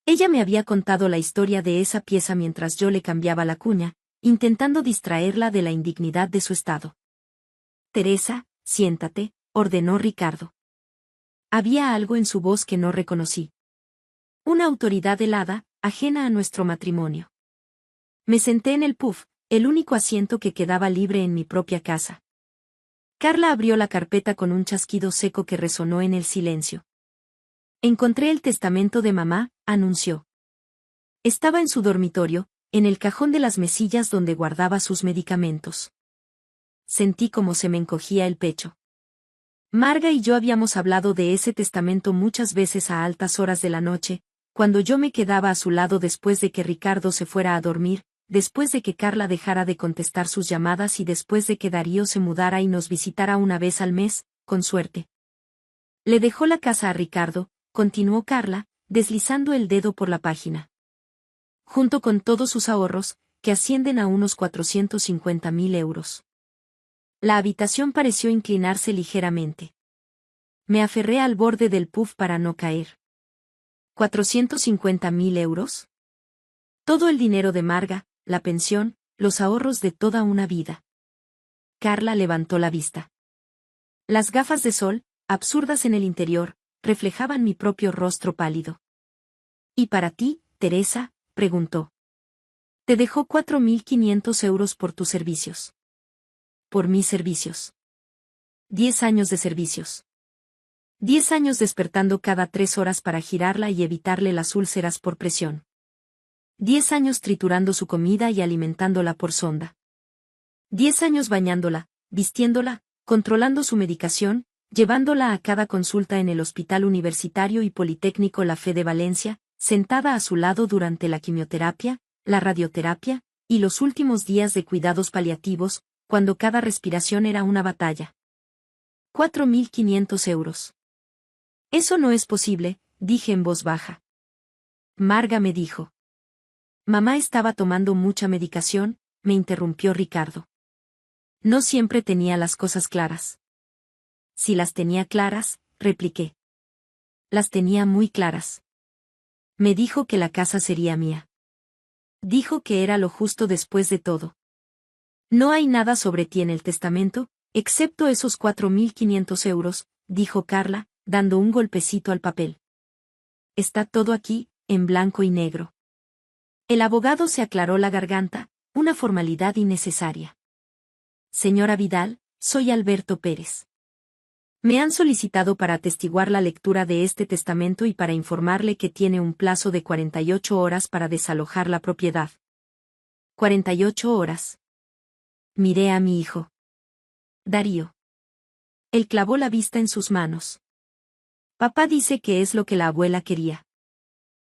Ella me había contado la historia de esa pieza mientras yo le cambiaba la cuña, intentando distraerla de la indignidad de su estado. Teresa, siéntate, ordenó Ricardo. Había algo en su voz que no reconocí. Una autoridad helada, ajena a nuestro matrimonio. Me senté en el puff, el único asiento que quedaba libre en mi propia casa. Carla abrió la carpeta con un chasquido seco que resonó en el silencio. Encontré el testamento de mamá, anunció. Estaba en su dormitorio, en el cajón de las mesillas donde guardaba sus medicamentos. Sentí como se me encogía el pecho. Marga y yo habíamos hablado de ese testamento muchas veces a altas horas de la noche, cuando yo me quedaba a su lado después de que Ricardo se fuera a dormir, después de que Carla dejara de contestar sus llamadas y después de que Darío se mudara y nos visitara una vez al mes, con suerte. Le dejó la casa a Ricardo, continuó Carla, deslizando el dedo por la página. Junto con todos sus ahorros, que ascienden a unos 450.000 euros. La habitación pareció inclinarse ligeramente. Me aferré al borde del puff para no caer. ¿450.000 euros? Todo el dinero de Marga, la pensión, los ahorros de toda una vida. Carla levantó la vista. Las gafas de sol, absurdas en el interior, reflejaban mi propio rostro pálido. ¿Y para ti, Teresa?, preguntó. Te dejó 4.500 euros por tus servicios. Por mis servicios. 10 años de servicios. 10 años despertando cada 3 horas para girarla y evitarle las úlceras por presión. 10 años triturando su comida y alimentándola por sonda. 10 años bañándola, vistiéndola, controlando su medicación, llevándola a cada consulta en el Hospital Universitario y Politécnico La Fe de Valencia, sentada a su lado durante la quimioterapia, la radioterapia, y los últimos días de cuidados paliativos, cuando cada respiración era una batalla. 4.500 euros. Eso no es posible, dije en voz baja. Marga me dijo. Mamá estaba tomando mucha medicación, me interrumpió Ricardo. No siempre tenía las cosas claras. Si las tenía claras, repliqué. Las tenía muy claras. Me dijo que la casa sería mía. Dijo que era lo justo después de todo. No hay nada sobre ti en el testamento, excepto esos 4.500 euros, dijo Carla, dando un golpecito al papel. Está todo aquí, en blanco y negro. El abogado se aclaró la garganta, una formalidad innecesaria. Señora Vidal, soy Alberto Pérez. Me han solicitado para atestiguar la lectura de este testamento y para informarle que tiene un plazo de 48 horas para desalojar la propiedad. 48 horas. Miré a mi hijo. Darío. Él clavó la vista en sus manos. Papá dice que es lo que la abuela quería.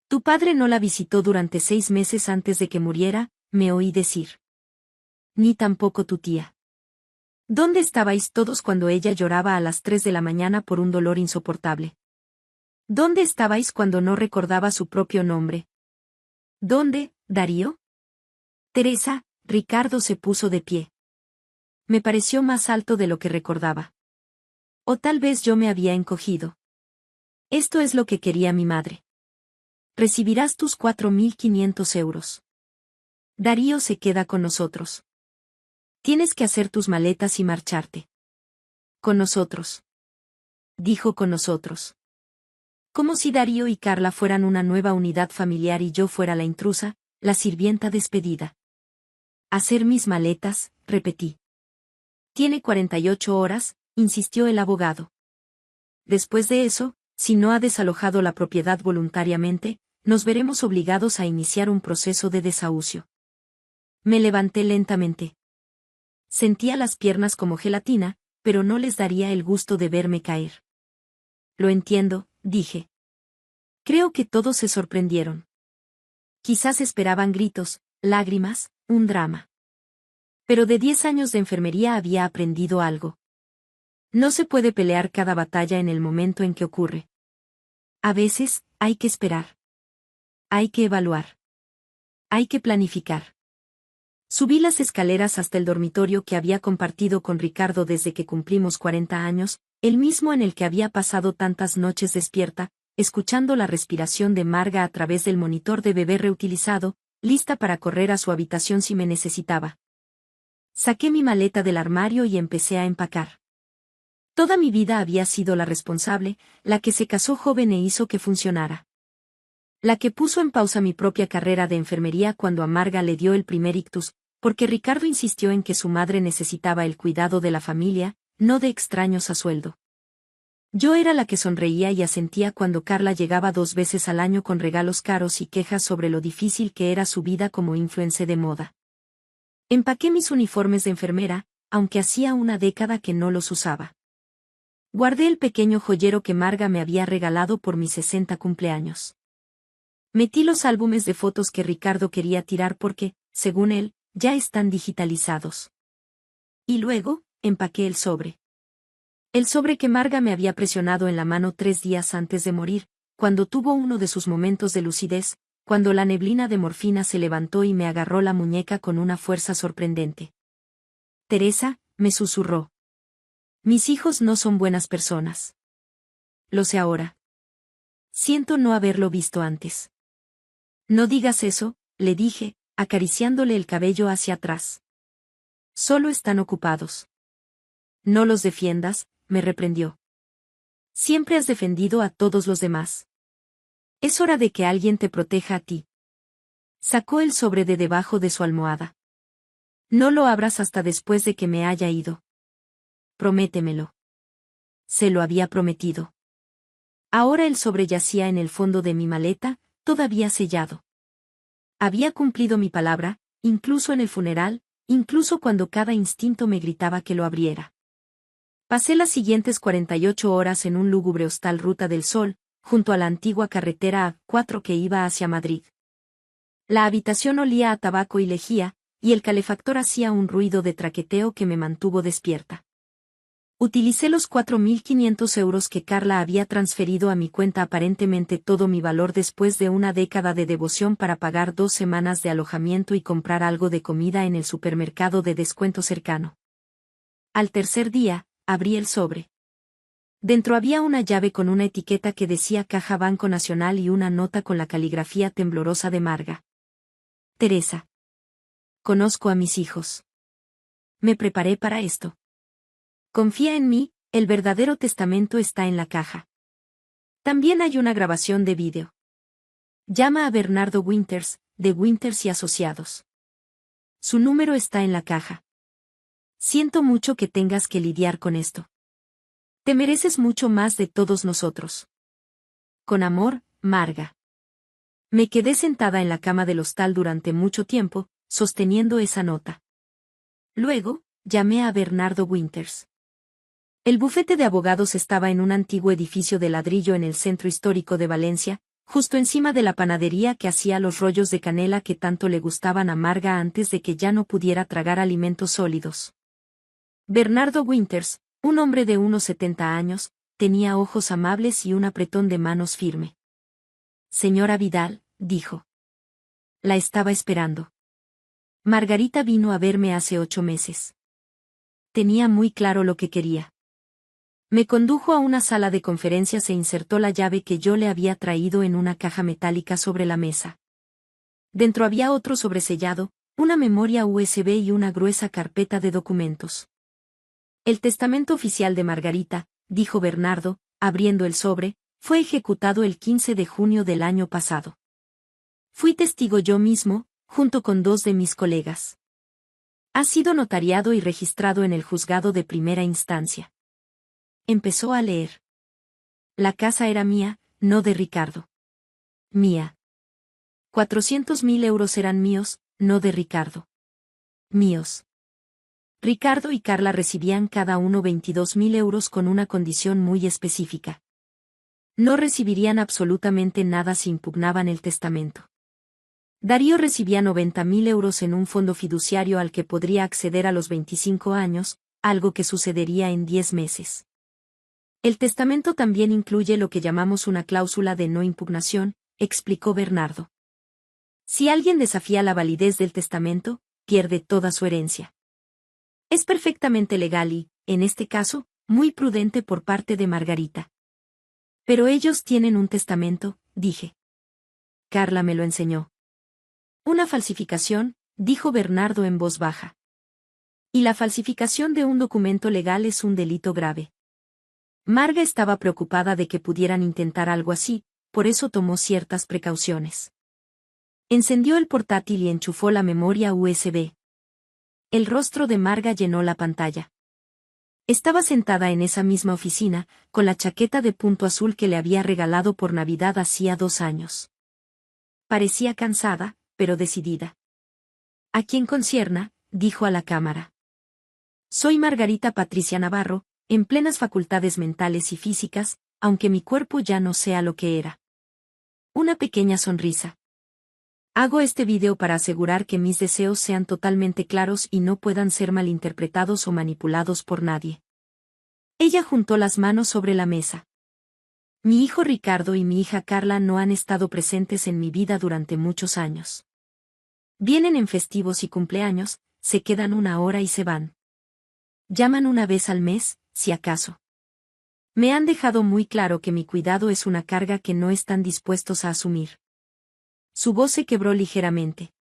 Tu padre no la visitó durante 6 meses antes de que muriera, me oí decir. Ni tampoco tu tía. ¿Dónde estabais todos cuando ella lloraba a las 3 de la mañana por un dolor insoportable? ¿Dónde estabais cuando no recordaba su propio nombre? ¿Dónde, Darío? Teresa, Ricardo se puso de pie. Me pareció más alto de lo que recordaba. O tal vez yo me había encogido. Esto es lo que quería mi madre. Recibirás tus 4.500 euros. Darío se queda con nosotros. Tienes que hacer tus maletas y marcharte. Con nosotros. Dijo con nosotros. Como si Darío y Carla fueran una nueva unidad familiar y yo fuera la intrusa, la sirvienta despedida. Hacer mis maletas, repetí. Tiene 48 horas, insistió el abogado. Después de eso, si no ha desalojado la propiedad voluntariamente, nos veremos obligados a iniciar un proceso de desahucio. Me levanté lentamente. Sentía las piernas como gelatina, pero no les daría el gusto de verme caer. Lo entiendo, dije. Creo que todos se sorprendieron. Quizás esperaban gritos, lágrimas, un drama. Pero de 10 años de enfermería había aprendido algo. No se puede pelear cada batalla en el momento en que ocurre. A veces, hay que esperar. Hay que evaluar. Hay que planificar. Subí las escaleras hasta el dormitorio que había compartido con Ricardo desde que cumplimos 40 años, el mismo en el que había pasado tantas noches despierta, escuchando la respiración de Marga a través del monitor de bebé reutilizado, lista para correr a su habitación si me necesitaba. Saqué mi maleta del armario y empecé a empacar. Toda mi vida había sido la responsable, la que se casó joven e hizo que funcionara. La que puso en pausa mi propia carrera de enfermería cuando a Marga le dio el primer ictus, porque Ricardo insistió en que su madre necesitaba el cuidado de la familia, no de extraños a sueldo. Yo era la que sonreía y asentía cuando Carla llegaba 2 veces al año con regalos caros y quejas sobre lo difícil que era su vida como influencer de moda. Empaqué mis uniformes de enfermera, aunque hacía una década que no los usaba. Guardé el pequeño joyero que Marga me había regalado por mis 60 cumpleaños. Metí los álbumes de fotos que Ricardo quería tirar porque, según él, ya están digitalizados. Y luego, empaqué el sobre. El sobre que Marga me había presionado en la mano 3 días antes de morir, cuando tuvo uno de sus momentos de lucidez, cuando la neblina de morfina se levantó y me agarró la muñeca con una fuerza sorprendente. Teresa, me susurró. Mis hijos no son buenas personas. Lo sé ahora. Siento no haberlo visto antes. No digas eso, le dije, acariciándole el cabello hacia atrás. Solo están ocupados. No los defiendas, me reprendió. Siempre has defendido a todos los demás. Es hora de que alguien te proteja a ti. Sacó el sobre de debajo de su almohada. No lo abras hasta después de que me haya ido. Prométemelo. Se lo había prometido. Ahora el sobre yacía en el fondo de mi maleta, todavía sellado. Había cumplido mi palabra, incluso en el funeral, incluso cuando cada instinto me gritaba que lo abriera. Pasé las siguientes 48 horas en un lúgubre hostal Ruta del Sol, junto a la antigua carretera A4 que iba hacia Madrid. La habitación olía a tabaco y lejía, y el calefactor hacía un ruido de traqueteo que me mantuvo despierta. Utilicé los 4.500 euros que Carla había transferido a mi cuenta, aparentemente todo mi valor después de una década de devoción, para pagar 2 semanas de alojamiento y comprar algo de comida en el supermercado de descuento cercano. Al tercer día, abrí el sobre. Dentro había una llave con una etiqueta que decía Caja Banco Nacional y una nota con la caligrafía temblorosa de Marga. Teresa. Conozco a mis hijos. Me preparé para esto. Confía en mí, el verdadero testamento está en la caja. También hay una grabación de vídeo. Llama a Bernardo Winters, de Winters y Asociados. Su número está en la caja. Siento mucho que tengas que lidiar con esto. Te mereces mucho más de todos nosotros. Con amor, Marga. Me quedé sentada en la cama del hostal durante mucho tiempo, sosteniendo esa nota. Luego, llamé a Bernardo Winters. El bufete de abogados estaba en un antiguo edificio de ladrillo en el centro histórico de Valencia, justo encima de la panadería que hacía los rollos de canela que tanto le gustaban a Marga antes de que ya no pudiera tragar alimentos sólidos. Bernardo Winters, un hombre de unos 70 años, tenía ojos amables y un apretón de manos firme. Señora Vidal, dijo. La estaba esperando. Margarita vino a verme hace 8 meses. Tenía muy claro lo que quería. Me condujo a una sala de conferencias e insertó la llave que yo le había traído en una caja metálica sobre la mesa. Dentro había otro sobresellado, una memoria USB y una gruesa carpeta de documentos. El testamento oficial de Margarita, dijo Bernardo, abriendo el sobre, fue ejecutado el 15 de junio del año pasado. Fui testigo yo mismo, junto con 2 de mis colegas. Ha sido notariado y registrado en el juzgado de primera instancia. Empezó a leer. La casa era mía, no de Ricardo. Mía. 400.000 euros eran míos, no de Ricardo. Míos. Ricardo y Carla recibían cada uno 22.000 euros con una condición muy específica. No recibirían absolutamente nada si impugnaban el testamento. Darío recibía 90.000 euros en un fondo fiduciario al que podría acceder a los 25 años, algo que sucedería en 10 meses. El testamento también incluye lo que llamamos una cláusula de no impugnación, explicó Bernardo. Si alguien desafía la validez del testamento, pierde toda su herencia. Es perfectamente legal y, en este caso, muy prudente por parte de Margarita. Pero ellos tienen un testamento, dije. Carla me lo enseñó. Una falsificación, dijo Bernardo en voz baja. Y la falsificación de un documento legal es un delito grave. Marga estaba preocupada de que pudieran intentar algo así, por eso tomó ciertas precauciones. Encendió el portátil y enchufó la memoria USB. El rostro de Marga llenó la pantalla. Estaba sentada en esa misma oficina, con la chaqueta de punto azul que le había regalado por Navidad hacía 2 años. Parecía cansada, pero decidida. A quien concierna, dijo a la cámara. Soy Margarita Patricia Navarro, en plenas facultades mentales y físicas, aunque mi cuerpo ya no sea lo que era. Una pequeña sonrisa. Hago este video para asegurar que mis deseos sean totalmente claros y no puedan ser malinterpretados o manipulados por nadie. Ella juntó las manos sobre la mesa. Mi hijo Ricardo y mi hija Carla no han estado presentes en mi vida durante muchos años. Vienen en festivos y cumpleaños, se quedan 1 hora y se van. Llaman una vez al mes, si acaso. Me han dejado muy claro que mi cuidado es una carga que no están dispuestos a asumir. Su voz se quebró ligeramente.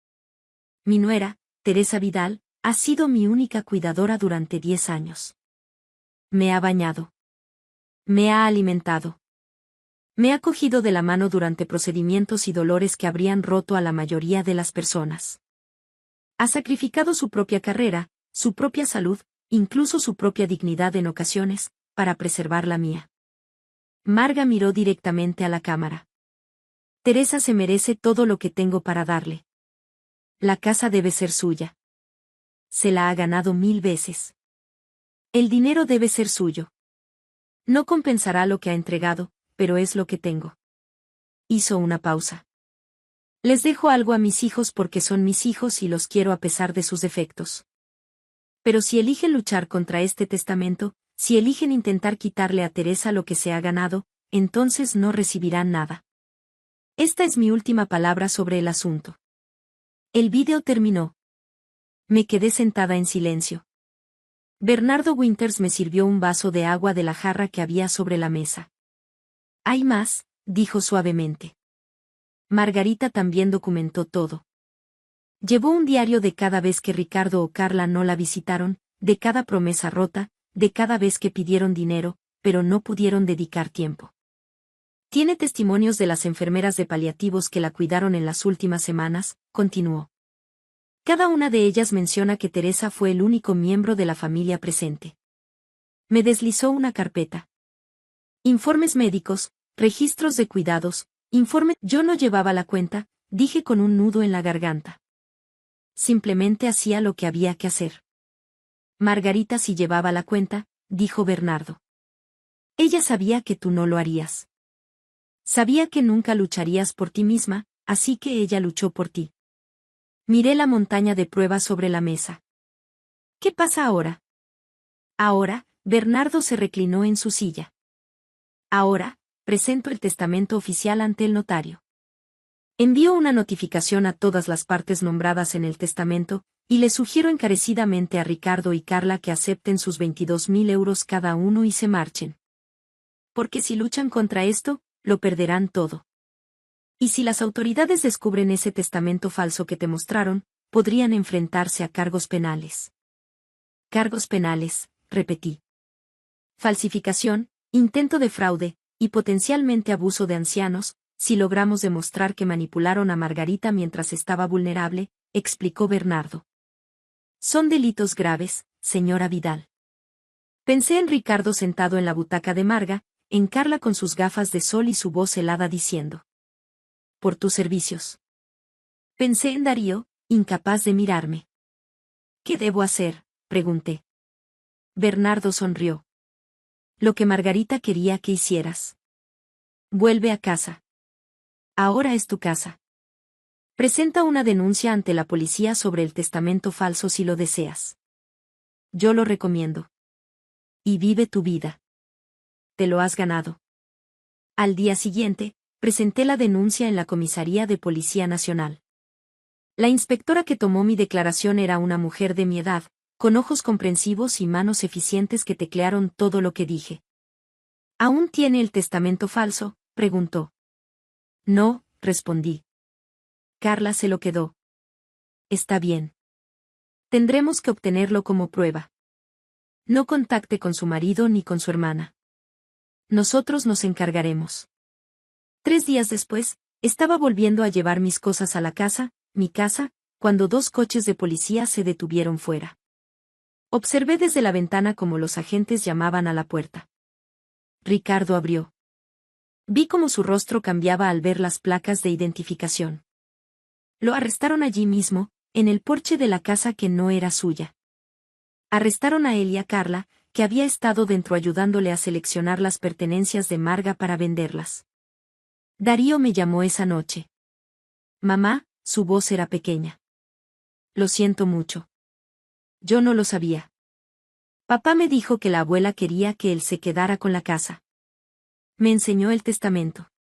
Mi nuera, Teresa Vidal, ha sido mi única cuidadora durante 10 años. Me ha bañado. Me ha alimentado. Me ha cogido de la mano durante procedimientos y dolores que habrían roto a la mayoría de las personas. Ha sacrificado su propia carrera, su propia salud, incluso su propia dignidad en ocasiones, para preservar la mía. Marga miró directamente a la cámara. Teresa se merece todo lo que tengo para darle. La casa debe ser suya. Se la ha ganado 1000 veces. El dinero debe ser suyo. No compensará lo que ha entregado, pero es lo que tengo. Hizo una pausa. Les dejo algo a mis hijos porque son mis hijos y los quiero a pesar de sus defectos. Pero si eligen luchar contra este testamento, si eligen intentar quitarle a Teresa lo que se ha ganado, entonces no recibirán nada. Esta es mi última palabra sobre el asunto. El vídeo terminó. Me quedé sentada en silencio. Bernardo Winters me sirvió un vaso de agua de la jarra que había sobre la mesa. Hay más, dijo suavemente. Margarita también documentó todo. Llevó un diario de cada vez que Ricardo o Carla no la visitaron, de cada promesa rota, de cada vez que pidieron dinero, pero no pudieron dedicar tiempo. Tiene testimonios de las enfermeras de paliativos que la cuidaron en las últimas semanas, continuó. Cada una de ellas menciona que Teresa fue el único miembro de la familia presente. Me deslizó una carpeta. Informes médicos, registros de cuidados, informe. Yo no llevaba la cuenta, dije con un nudo en la garganta. Simplemente hacía lo que había que hacer. Margarita sí llevaba la cuenta, dijo Bernardo. Ella sabía que tú no lo harías. Sabía que nunca lucharías por ti misma, así que ella luchó por ti. Miré la montaña de pruebas sobre la mesa. ¿Qué pasa ahora? Ahora, Bernardo se reclinó en su silla. Ahora, presento el testamento oficial ante el notario. Envío una notificación a todas las partes nombradas en el testamento, y le sugiero encarecidamente a Ricardo y Carla que acepten sus 22.000 euros cada uno y se marchen. Porque si luchan contra esto, lo perderán todo. Y si las autoridades descubren ese testamento falso que te mostraron, podrían enfrentarse a cargos penales. Cargos penales, repetí. Falsificación, intento de fraude, y potencialmente abuso de ancianos, si logramos demostrar que manipularon a Margarita mientras estaba vulnerable, explicó Bernardo. Son delitos graves, señora Vidal. Pensé en Ricardo sentado en la butaca de Marga, en Carla con sus gafas de sol y su voz helada diciendo: por tus servicios. Pensé en Darío, incapaz de mirarme. ¿Qué debo hacer?, pregunté. Bernardo sonrió. Lo que Margarita quería que hicieras. Vuelve a casa. Ahora es tu casa. Presenta una denuncia ante la policía sobre el testamento falso si lo deseas. Yo lo recomiendo. Y vive tu vida. Te lo has ganado. Al día siguiente, presenté la denuncia en la Comisaría de Policía Nacional. La inspectora que tomó mi declaración era una mujer de mi edad, con ojos comprensivos y manos eficientes que teclearon todo lo que dije. ¿Aún tiene el testamento falso?, preguntó. No, respondí. Carla se lo quedó. Está bien. Tendremos que obtenerlo como prueba. No contacte con su marido ni con su hermana. Nosotros nos encargaremos. 3 días después, estaba volviendo a llevar mis cosas a la casa, mi casa, cuando 2 coches de policía se detuvieron fuera. Observé desde la ventana cómo los agentes llamaban a la puerta. Ricardo abrió. Vi cómo su rostro cambiaba al ver las placas de identificación. Lo arrestaron allí mismo, en el porche de la casa que no era suya. Arrestaron a él y a Carla, que había estado dentro ayudándole a seleccionar las pertenencias de Marga para venderlas. Darío me llamó esa noche. Mamá, su voz era pequeña. Lo siento mucho. Yo no lo sabía. Papá me dijo que la abuela quería que él se quedara con la casa. Me enseñó el testamento.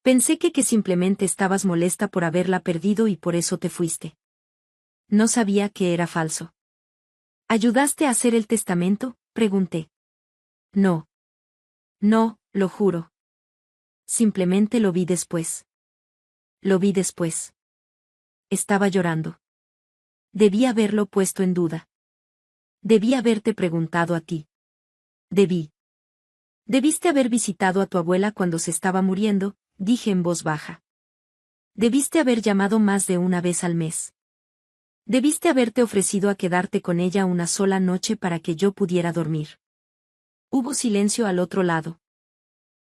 Pensé que simplemente estabas molesta por haberla perdido y por eso te fuiste. No sabía que era falso. ¿Ayudaste a hacer el testamento?, pregunté. No. No, lo juro. Simplemente lo vi después. Lo vi después. Estaba llorando. Debí haberlo puesto en duda. Debí haberte preguntado a ti. Debí. Debiste haber visitado a tu abuela cuando se estaba muriendo, dije en voz baja. Debiste haber llamado más de una vez al mes. Debiste haberte ofrecido a quedarte con ella una sola noche para que yo pudiera dormir. Hubo silencio al otro lado.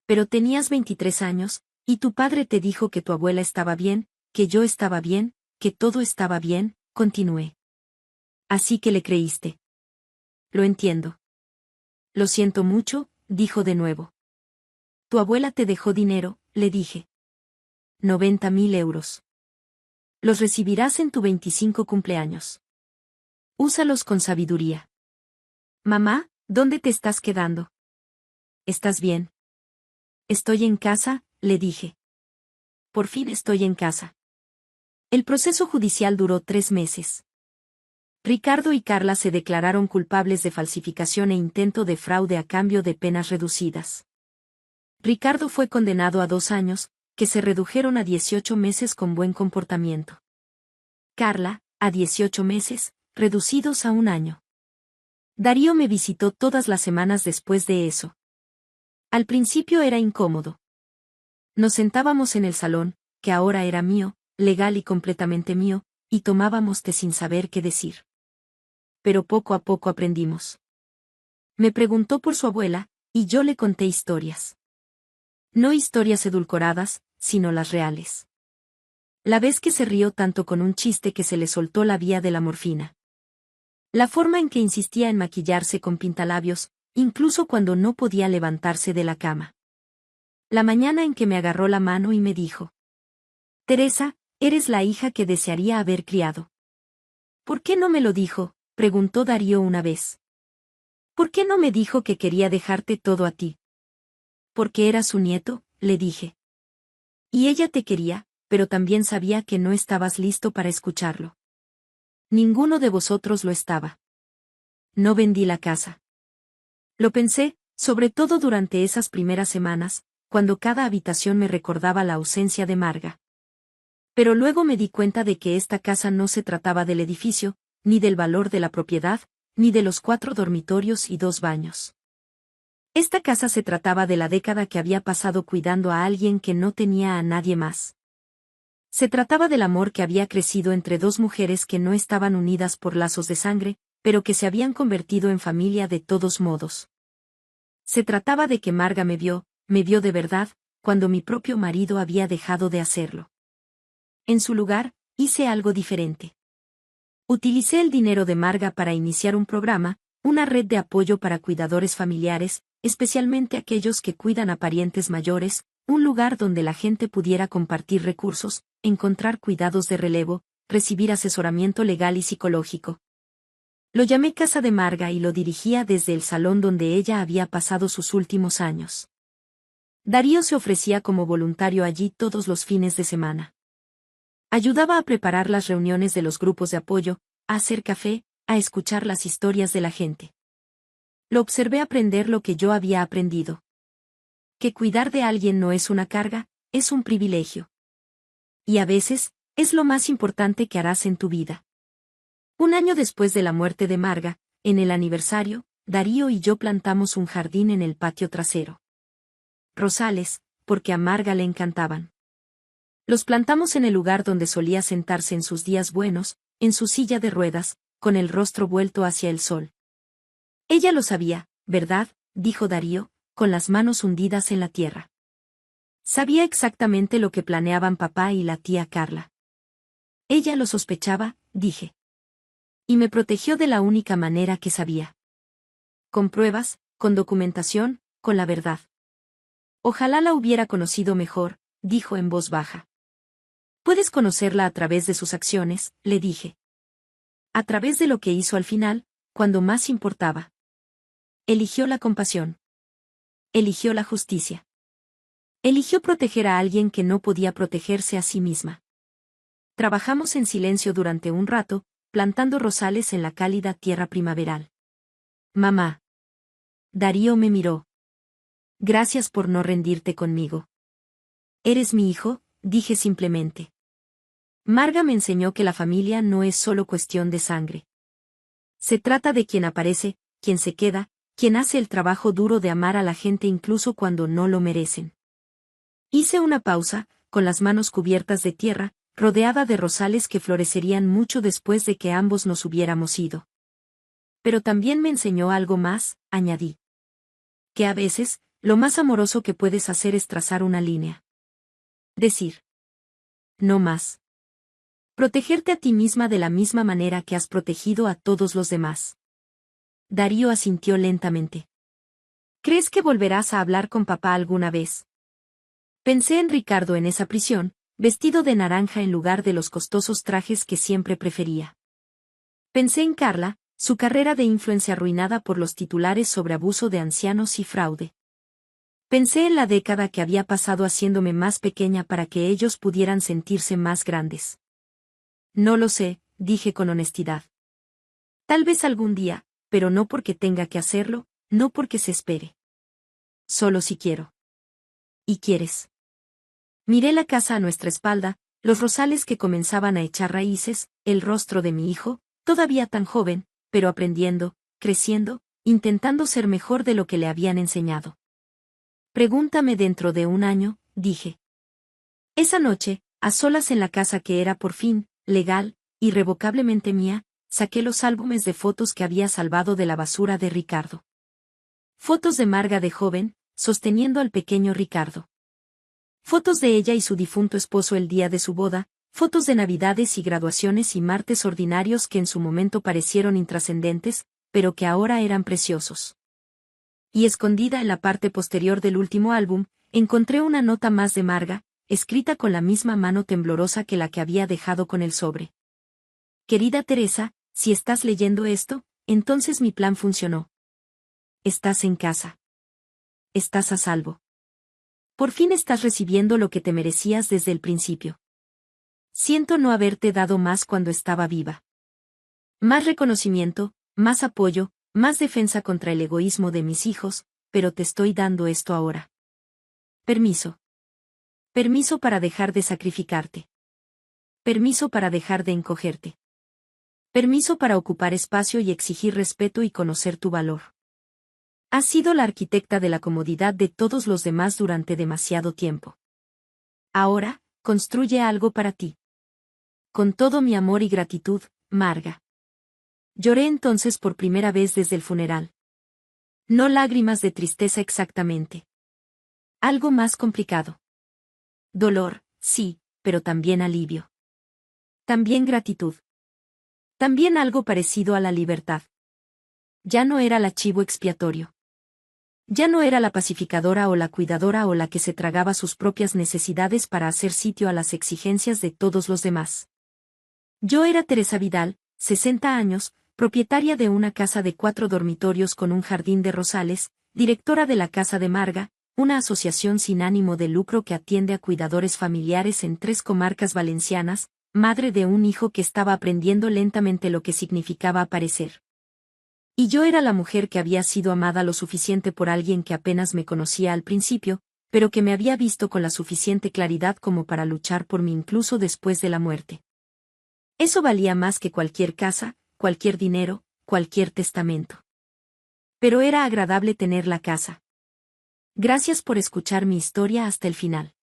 Pero tenías 23 años, y tu padre te dijo que tu abuela estaba bien, que yo estaba bien, que todo estaba bien, continué. Así que le creíste. Lo entiendo. Lo siento mucho, dijo de nuevo. Tu abuela te dejó dinero, le dije. 90.000 euros. Los recibirás en tu 25 cumpleaños. Úsalos con sabiduría. Mamá, ¿dónde te estás quedando? ¿Estás bien? Estoy en casa, le dije. Por fin estoy en casa. El proceso judicial duró 3 meses. Ricardo y Carla se declararon culpables de falsificación e intento de fraude a cambio de penas reducidas. Ricardo fue condenado a 2 años, que se redujeron a 18 meses con buen comportamiento. Carla, a 18 meses, reducidos a 1 año. Darío me visitó todas las semanas después de eso. Al principio era incómodo. Nos sentábamos en el salón, que ahora era mío, legal y completamente mío, y tomábamos té sin saber qué decir. Pero poco a poco aprendimos. Me preguntó por su abuela, y yo le conté historias. No historias edulcoradas, sino las reales. La vez que se rió tanto con un chiste que se le soltó la vía de la morfina. La forma en que insistía en maquillarse con pintalabios, incluso cuando no podía levantarse de la cama. La mañana en que me agarró la mano y me dijo: Teresa, eres la hija que desearía haber criado. ¿Por qué no me lo dijo?, preguntó Darío una vez. ¿Por qué no me dijo que quería dejarte todo a ti? Porque era su nieto, le dije. Y ella te quería, pero también sabía que no estabas listo para escucharlo. Ninguno de vosotros lo estaba. No vendí la casa. Lo pensé, sobre todo durante esas primeras semanas, cuando cada habitación me recordaba la ausencia de Marga. Pero luego me di cuenta de que esta casa no se trataba del edificio, ni del valor de la propiedad, ni de los 4 dormitorios y 2 baños. Esta casa se trataba de la década que había pasado cuidando a alguien que no tenía a nadie más. Se trataba del amor que había crecido entre dos mujeres que no estaban unidas por lazos de sangre, pero que se habían convertido en familia de todos modos. Se trataba de que Marga me vio de verdad, cuando mi propio marido había dejado de hacerlo. En su lugar, hice algo diferente. Utilicé el dinero de Marga para iniciar un programa, una red de apoyo para cuidadores familiares, especialmente aquellos que cuidan a parientes mayores, un lugar donde la gente pudiera compartir recursos, encontrar cuidados de relevo, recibir asesoramiento legal y psicológico. Lo llamé Casa de Marga y lo dirigía desde el salón donde ella había pasado sus últimos años. Darío se ofrecía como voluntario allí todos los fines de semana. Ayudaba a preparar las reuniones de los grupos de apoyo, a hacer café, a escuchar las historias de la gente. Lo observé aprender lo que yo había aprendido. Que cuidar de alguien no es una carga, es un privilegio. Y a veces, es lo más importante que harás en tu vida. Un año después de la muerte de Marga, en el aniversario, Darío y yo plantamos un jardín en el patio trasero. Rosales, porque a Marga le encantaban. Los plantamos en el lugar donde solía sentarse en sus días buenos, en su silla de ruedas, con el rostro vuelto hacia el sol. Ella lo sabía, ¿verdad?, dijo Darío, con las manos hundidas en la tierra. Sabía exactamente lo que planeaban papá y la tía Carla. Ella lo sospechaba, dije. Y me protegió de la única manera que sabía. Con pruebas, con documentación, con la verdad. Ojalá la hubiera conocido mejor, dijo en voz baja. Puedes conocerla a través de sus acciones, le dije. A través de lo que hizo al final, cuando más importaba. Eligió la compasión. Eligió la justicia. Eligió proteger a alguien que no podía protegerse a sí misma. Trabajamos en silencio durante un rato, plantando rosales en la cálida tierra primaveral. Mamá. Darío me miró. Gracias por no rendirte conmigo. Eres mi hijo, dije simplemente. Marga me enseñó que la familia no es solo cuestión de sangre. Se trata de quien aparece, quien se queda, quien hace el trabajo duro de amar a la gente incluso cuando no lo merecen. Hice una pausa, con las manos cubiertas de tierra, rodeada de rosales que florecerían mucho después de que ambos nos hubiéramos ido. Pero también me enseñó algo más, añadí. Que a veces, lo más amoroso que puedes hacer es trazar una línea. Decir. No más. Protegerte a ti misma de la misma manera que has protegido a todos los demás. Darío asintió lentamente. ¿Crees que volverás a hablar con papá alguna vez? Pensé en Ricardo en esa prisión, vestido de naranja en lugar de los costosos trajes que siempre prefería. Pensé en Carla, su carrera de influencia arruinada por los titulares sobre abuso de ancianos y fraude. Pensé en la década que había pasado haciéndome más pequeña para que ellos pudieran sentirse más grandes. No lo sé, dije con honestidad. Tal vez algún día, pero no porque tenga que hacerlo, no porque se espere. Solo si quiero. ¿Y quieres? Miré la casa a nuestra espalda, los rosales que comenzaban a echar raíces, el rostro de mi hijo, todavía tan joven, pero aprendiendo, creciendo, intentando ser mejor de lo que le habían enseñado. Pregúntame dentro de un año, dije. Esa noche, a solas en la casa que era por fin, legal, irrevocablemente mía, saqué los álbumes de fotos que había salvado de la basura de Ricardo. Fotos de Marga de joven, sosteniendo al pequeño Ricardo. Fotos de ella y su difunto esposo el día de su boda, fotos de navidades y graduaciones y martes ordinarios que en su momento parecieron intrascendentes, pero que ahora eran preciosos. Y escondida en la parte posterior del último álbum, encontré una nota más de Marga, escrita con la misma mano temblorosa que la que había dejado con el sobre. Querida Teresa, si estás leyendo esto, entonces mi plan funcionó. Estás en casa. Estás a salvo. Por fin estás recibiendo lo que te merecías desde el principio. Siento no haberte dado más cuando estaba viva. Más reconocimiento, más apoyo, más defensa contra el egoísmo de mis hijos, pero te estoy dando esto ahora. Permiso. Permiso para dejar de sacrificarte. Permiso para dejar de encogerte. Permiso para ocupar espacio y exigir respeto y conocer tu valor. Has sido la arquitecta de la comodidad de todos los demás durante demasiado tiempo. Ahora, construye algo para ti. Con todo mi amor y gratitud, Marga. Lloré entonces por primera vez desde el funeral. No lágrimas de tristeza exactamente. Algo más complicado. Dolor, sí, pero también alivio. También gratitud. También algo parecido a la libertad. Ya no era el archivo expiatorio. Ya no era la pacificadora o la cuidadora o la que se tragaba sus propias necesidades para hacer sitio a las exigencias de todos los demás. Yo era Teresa Vidal, 60 años, propietaria de una casa de 4 dormitorios con un jardín de rosales, directora de la Casa de Marga, una asociación sin ánimo de lucro que atiende a cuidadores familiares en 3 comarcas valencianas, madre de un hijo que estaba aprendiendo lentamente lo que significaba aparecer. Y yo era la mujer que había sido amada lo suficiente por alguien que apenas me conocía al principio, pero que me había visto con la suficiente claridad como para luchar por mí incluso después de la muerte. Eso valía más que cualquier casa, cualquier dinero, cualquier testamento. Pero era agradable tener la casa. Gracias por escuchar mi historia hasta el final.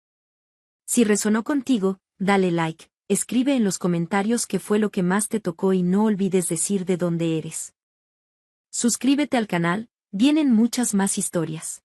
Si resonó contigo, dale like, escribe en los comentarios qué fue lo que más te tocó y no olvides decir de dónde eres. Suscríbete al canal, vienen muchas más historias.